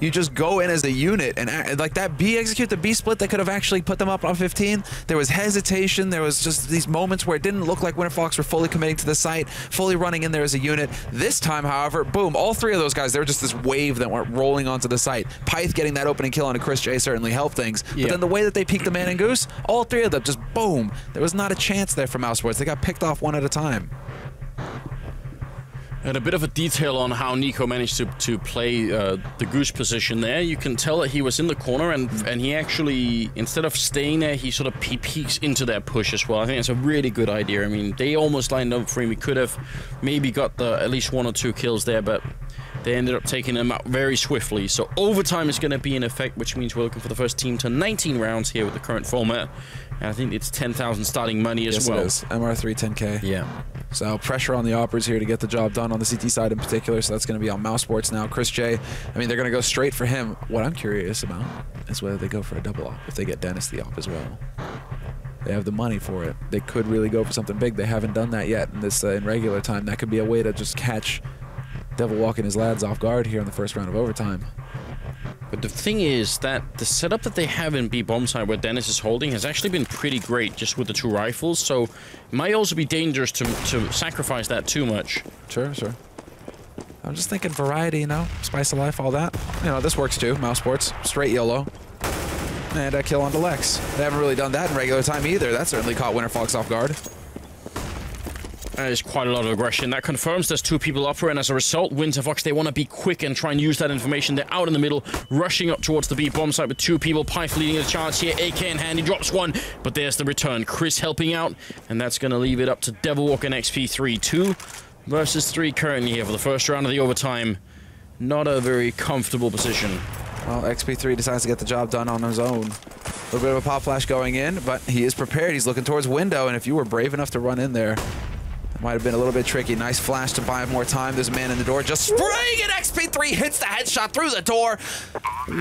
You just go in as a unit and like that B, execute the B split that could have actually put them up on 15. There was hesitation. There was just these moments where it didn't look like Winterfox were fully committing to the site, fully running in there as a unit. This time, however, boom, all three of those guys, they were just this wave that went rolling onto the site. Pyth getting that opening kill onto Chris J certainly helped things. But then the way that they peeked the Man and Goose, all three of them just boom. There was not a chance there for Mousesports. They got picked off one at a time. And a bit of a detail on how Nico managed to play the Goose position there. You can tell that he was in the corner, and he actually, instead of staying there, he sort of peeks into that push as well. I think it's a really good idea. I mean, they almost lined up for him. He could have maybe got at least 1 or 2 kills there, but they ended up taking him out very swiftly. So overtime is going to be in effect, which means we're looking for the first team to 19 rounds here with the current format. And I think it's 10,000 starting money as well. Yes, it is. MR3 10K. Yeah. So pressure on the Oppers here to get the job done on the CT side in particular. So that's going to be on Mousesports now. Chris J, I mean, they're going to go straight for him. What I'm curious about is whether they go for a double op, if they get Dennis the op as well. They have the money for it. They could really go for something big. They haven't done that yet in this in regular time. That could be a way to just catch Devil Walk and his lads off guard here in the first round of overtime. But the thing is that the setup that they have in B bomb side where Dennis is holding has actually been pretty great just with the 2 rifles, so it might also be dangerous to sacrifice that too much. Sure. I'm just thinking variety, you know, spice of life, all that. You know, this works too. Mousesports, straight YOLO. And a kill onto Lex. They haven't really done that in regular time either. That certainly caught Winterfox off guard. That is quite a lot of aggression. That confirms there's 2 people up for, and as a result, Winterfox, they want to be quick and try and use that information. They're out in the middle, rushing up towards the B bomb site with 2 people. Pyth leading the charge here, AK in hand, he drops 1, but there's the return. Chris helping out, and that's going to leave it up to Devilwalk and XP3. 2 versus 3 currently here for the first round of the overtime. Not a very comfortable position. Well, XP3 decides to get the job done on his own. A little bit of a pop flash going in, but he is prepared. He's looking towards window, and if you were brave enough to run in there, it might have been a little bit tricky. Nice flash to buy more time. There's a man in the door just spraying it. XP3 hits the headshot through the door.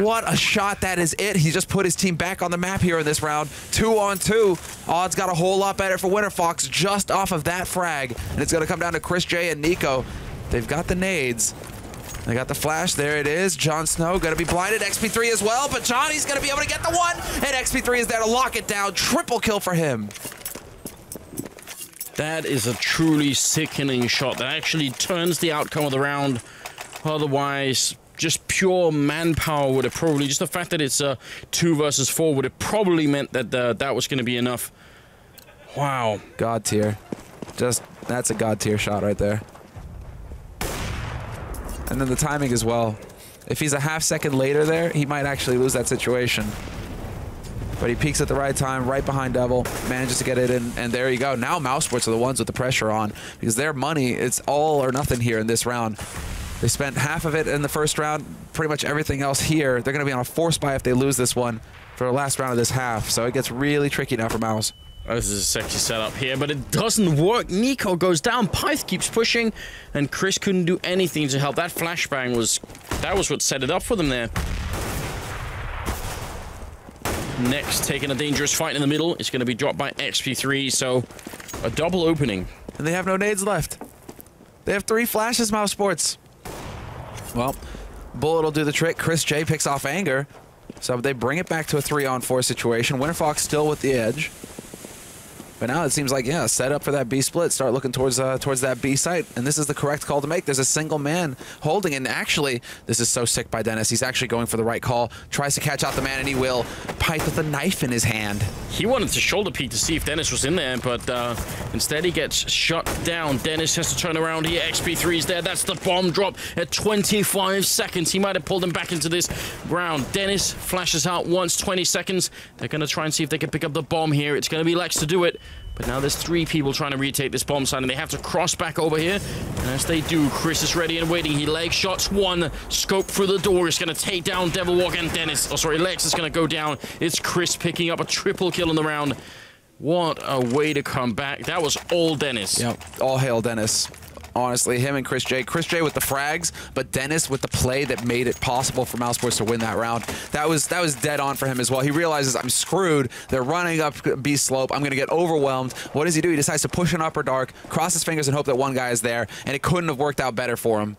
What a shot. That is it. He just put his team back on the map here in this round. 2 on 2. Odds got a whole lot better for Winterfox just off of that frag. And it's going to come down to Chris J and Nico. They've got the nades. They got the flash. There it is. Jon Snow going to be blinded. XP3 as well, but Johnny's going to be able to get the 1. And XP3 is there to lock it down. Triple kill for him. That is a truly sickening shot that actually turns the outcome of the round. Otherwise, just pure manpower would have probably, just the fact that it's 2 versus 4 would have probably meant that that was going to be enough. Wow. God tier. That's a God tier shot right there. And then the timing as well. If he's a half-second later there, he might actually lose that situation. But he peeks at the right time, right behind Devil, manages to get it in, and there you go. Now Mousesports are the ones with the pressure on, because their money, it's all or nothing here in this round. They spent half of it in the first round, pretty much everything else here. They're going to be on a force buy if they lose this one for the last round of this half, so it gets really tricky now for Mouse. This is a sexy setup here, but it doesn't work. Nico goes down, Pyth keeps pushing, and Chris couldn't do anything to help. That flashbang was what set it up for them there. Next, taking a dangerous fight in the middle. It's going to be dropped by XP3, so a double opening. And they have no nades left. They have 3 flashes, Mousesports. Well, Bullet will do the trick. Chris J picks off Anger. So they bring it back to a 3-on-4 situation. Winterfox still with the edge. But now it seems like, yeah, set up for that B split. Start looking towards that B site. And this is the correct call to make. There's a single man holding. And actually, this is so sick by Dennis. He's actually going for the right call. Tries to catch out the man, and he will. Pyth with a knife in his hand. He wanted to shoulder peek to see if Dennis was in there, but instead he gets shut down. Dennis has to turn around here. XP3's there. That's the bomb drop at 25 seconds. He might have pulled him back into this round. Dennis flashes out once, 20 seconds. They're going to try and see if they can pick up the bomb here. It's going to be Lex to do it. But now there's 3 people trying to retake this bomb site, and they have to cross back over here. And as they do, Chris is ready and waiting. He leg shots 1, scope through the door. It's going to take down Devilwalk and Dennis. Oh, sorry, Lex is going to go down. It's Chris picking up a triple kill in the round. What a way to come back. That was all Dennis. Yep, all hail Dennis. Honestly, him and Chris J. Chris J with the frags, but Dennis with the play that made it possible for Mousesports to win that round. That was dead on for him as well. He realizes, I'm screwed. They're running up B slope. I'm going to get overwhelmed. What does he do? He decides to push an upper dark, cross his fingers and hope that one guy is there, and it couldn't have worked out better for him.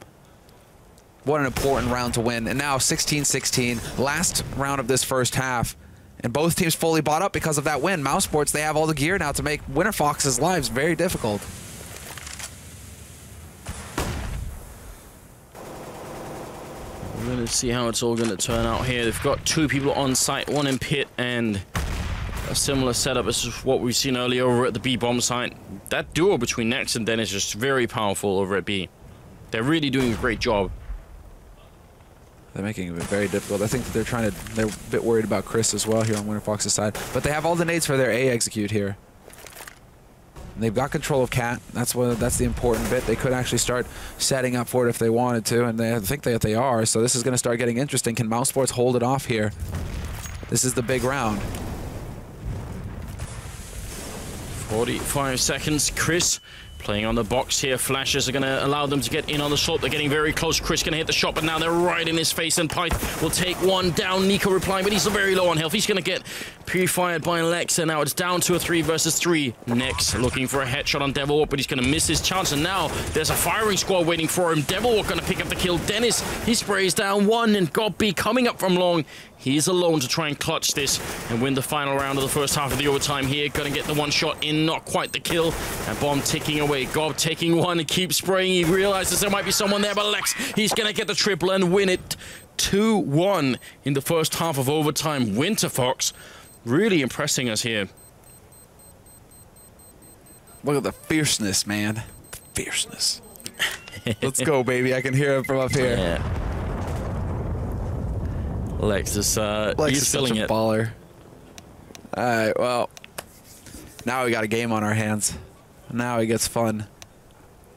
What an important round to win. And now 16-16, last round of this first half. And both teams fully bought up because of that win. Mousesports, they have all the gear now to make Winterfox's lives very difficult. We're going to see how it's all going to turn out here. They've got 2 people on site, 1 in pit, and a similar setup as what we've seen earlier over at the B bomb site. That duo between Nex and Dennis is just very powerful over at B. They're really doing a great job. They're making it very difficult. I think that they're a bit worried about Chris as well here on Winterfox's side. But they have all the nades for their A execute here. And they've got control of Cat. That's the important bit. They could actually start setting up for it if they wanted to, and I think that they are. So this is going to start getting interesting. Can Mousesports hold it off here? This is the big round. 45 seconds. Chris playing on the box here. Flashes are going to allow them to get in on the shot. They're getting very close. Chris going to hit the shot, but now they're right in his face, and Pyth will take one down. Nico replying, but he's very low on health. He's going to get purified by Lex, and now it's down to a 3 versus 3. Nex looking for a headshot on Devilwalk, but he's going to miss his chance, and now there's a firing squad waiting for him. Devilwalk going to pick up the kill. Dennis, he sprays down 1, and Gobby coming up from long. He's alone to try and clutch this and win the final round of the first half of the overtime here. Gonna get the 1 shot in, not quite the kill. And Bomb ticking away. Gob taking 1 and keeps spraying. He realizes there might be someone there, but Lex, he's gonna get the triple and win it 2-1 in the first half of overtime. Winterfox really impressing us here. Look at the fierceness, man. The fierceness. Let's go, baby. I can hear it from up here. Yeah. Lex is he's such a baller. All right, well, now we got a game on our hands. Now it gets fun.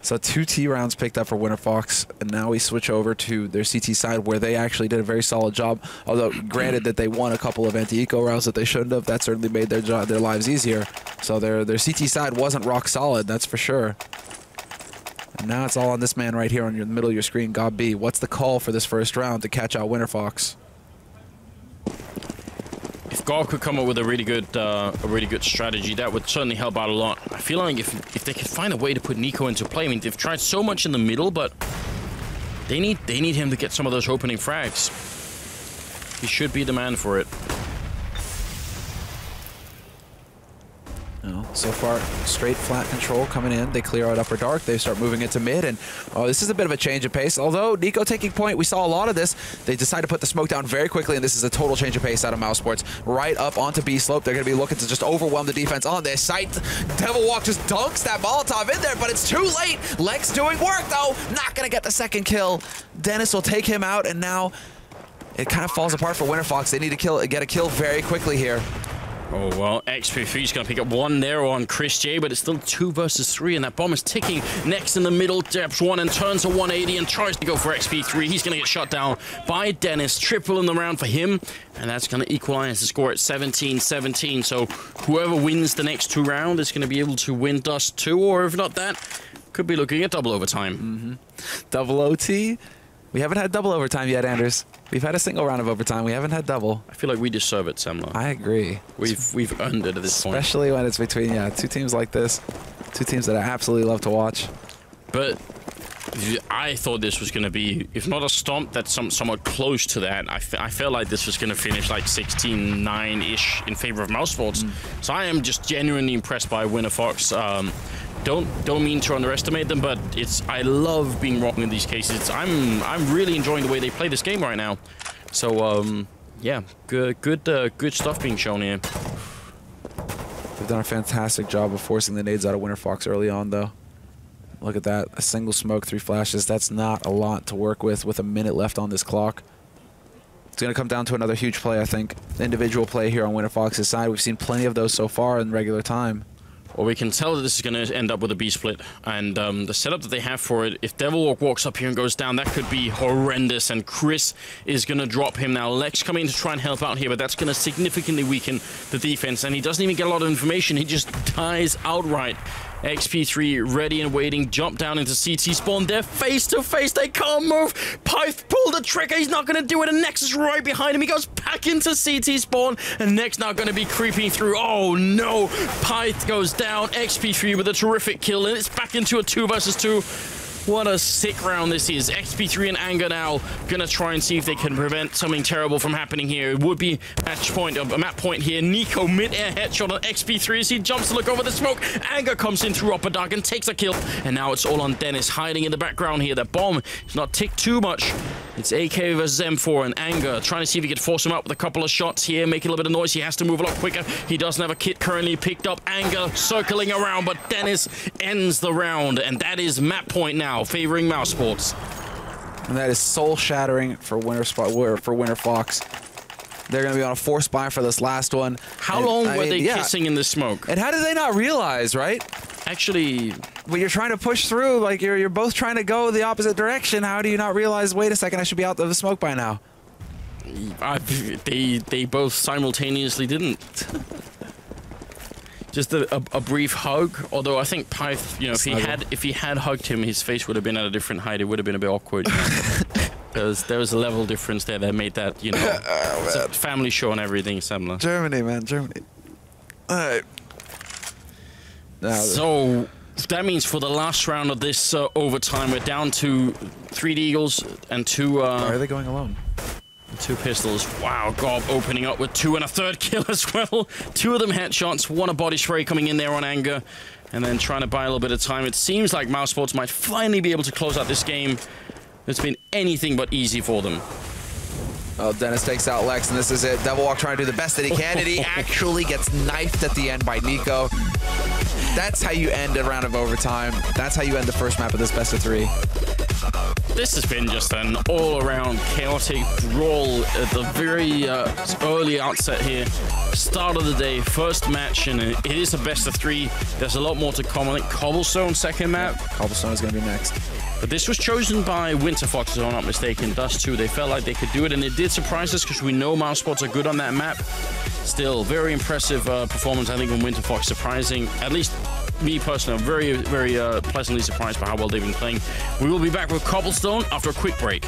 So 2 T rounds picked up for Winterfox, and now we switch over to their CT side where they actually did a very solid job. Although, granted that they won a couple of anti-eco rounds that they shouldn't have, that certainly made their lives easier. So their CT side wasn't rock solid, that's for sure. And now it's all on this man right here on the middle of your screen, Gob B. What's the call for this first round to catch out Winterfox? If Gob could come up with a really good strategy, that would certainly help out a lot. I feel like if they could find a way to put Nico into play, I mean, they've tried so much in the middle, but they need him to get some of those opening frags. He should be the man for it. So far, straight flat control coming in. They clear out upper dark. They start moving into mid, and this is a bit of a change of pace. Although Nico taking point, we saw a lot of this. They decide to put the smoke down very quickly, and this is a total change of pace out of Mousesports. Right up onto B slope. They're going to be looking to just overwhelm the defense on their site. Devilwalk just dunks that Molotov in there, but it's too late. Lex doing work though. Not going to get the second kill. Dennis will take him out, and now it kind of falls apart for Winterfox. They need to get a kill very quickly here. Oh, well, XP3 is going to pick up 1 there on Chris J, but it's still 2 versus 3, and that bomb is ticking. Next in the middle, depths 1 and turns a 180 and tries to go for XP3. He's going to get shot down by Dennis. Triple in the round for him, and that's going to equalize the score at 17-17. So whoever wins the next 2 rounds is going to be able to win Dust 2, or if not that, could be looking at double overtime. Double OT? We haven't had double overtime yet, Anders. We've had a single round of overtime. We haven't had double. I feel like we deserve it, Semler. I agree. We've earned it at this point. Especially when it's between 2 teams like this. 2 teams that I absolutely love to watch. But I thought this was going to be, if not a stomp, that's somewhat close to that. I felt like this was going to finish like 16-9-ish in favor of Mousesports. So I am just genuinely impressed by Winterfox. Don't mean to underestimate them, but I love being wrong in these cases. I'm really enjoying the way they play this game right now. So yeah, good stuff being shown here. They've done a fantastic job of forcing the nades out of Winterfox early on, though. Look at that, a single smoke, 3 flashes. That's not a lot to work with a minute left on this clock. It's going to come down to another huge play, I think. Individual play here on Winterfox's side. We've seen plenty of those so far in regular time. Well, we can tell that this is going to end up with a B split, and the setup that they have for it, if Devilwalk walks up here and goes down, that could be horrendous, and Chris is going to drop him now. Lex coming in to try and help out here, but that's going to significantly weaken the defense, and he doesn't even get a lot of information. He just dies outright. XP3 ready and waiting, jump down into CT spawn. They're face to face, they can't move. Pyth pulled the trigger, he's not going to do it, and Nex is right behind him. He goes back into CT spawn, and Nex now going to be creeping through. Oh no, Pyth goes down. XP3 with a terrific kill, and it's back into a 2 versus 2. What a sick round this is. XP3 and Anger now gonna try and see if they can prevent something terrible from happening here. It would be a map point here. Nico mid-air headshot on XP3 as he jumps to look over the smoke. Anger comes in through upper dark and takes a kill. And now it's all on Dennis hiding in the background here. That bomb is not ticked too much. It's AK versus M4 and Anger trying to see if he could force him up with a couple of shots here, making a little bit of noise. He has to move a lot quicker. He doesn't have a kit currently picked up. Anger circling around, but Dennis ends the round. And that is map point now, favoring Mousesports. And that is soul-shattering for Winterfox. They're going to be on a forced buy for this last one. How long were they kissing in the smoke? And how did they not realize, right? Actually, when you're trying to push through, like you're both trying to go the opposite direction, how do you not realize, wait a second, I should be out of the smoke by now? They both simultaneously didn't. Just a brief hug, although I think Pyth, you know, if he had hugged him, his face would have been at a different height. It would have been a bit awkward. You know? there was a level difference there that made that, you know, it's a family show and everything similar. Germany, man, Germany. All right. So that means for the last round of this overtime, we're down to 3 Deagles and 2. Why are they going alone? 2 pistols. Wow, Gob opening up with 2 and a 3rd kill as well. 2 of them headshots, 1 a body spray coming in there on Anger, and then trying to buy a little bit of time. It seems like Mousesports might finally be able to close out this game. It's been anything but easy for them. Oh, Dennis takes out Lex, and this is it. Devilwalk trying to do the best that he can, and he actually gets knifed at the end by Nico. That's how you end a round of overtime. That's how you end the first map of this best of 3. This has been just an all-around chaotic brawl at the very early outset here. Start of the day, first match, and it is a best of 3. There's a lot more to come. I think Cobblestone, second map. Cobblestone is going to be next. But this was chosen by Winterfox, if I'm not mistaken. Dust too. They felt like they could do it, and it did surprise us because we know Mousesports are good on that map. Still, very impressive performance, I think, from Winterfox. Surprising, at least me personally, I'm very, very pleasantly surprised by how well they've been playing. We will be back with Cobblestone after a quick break.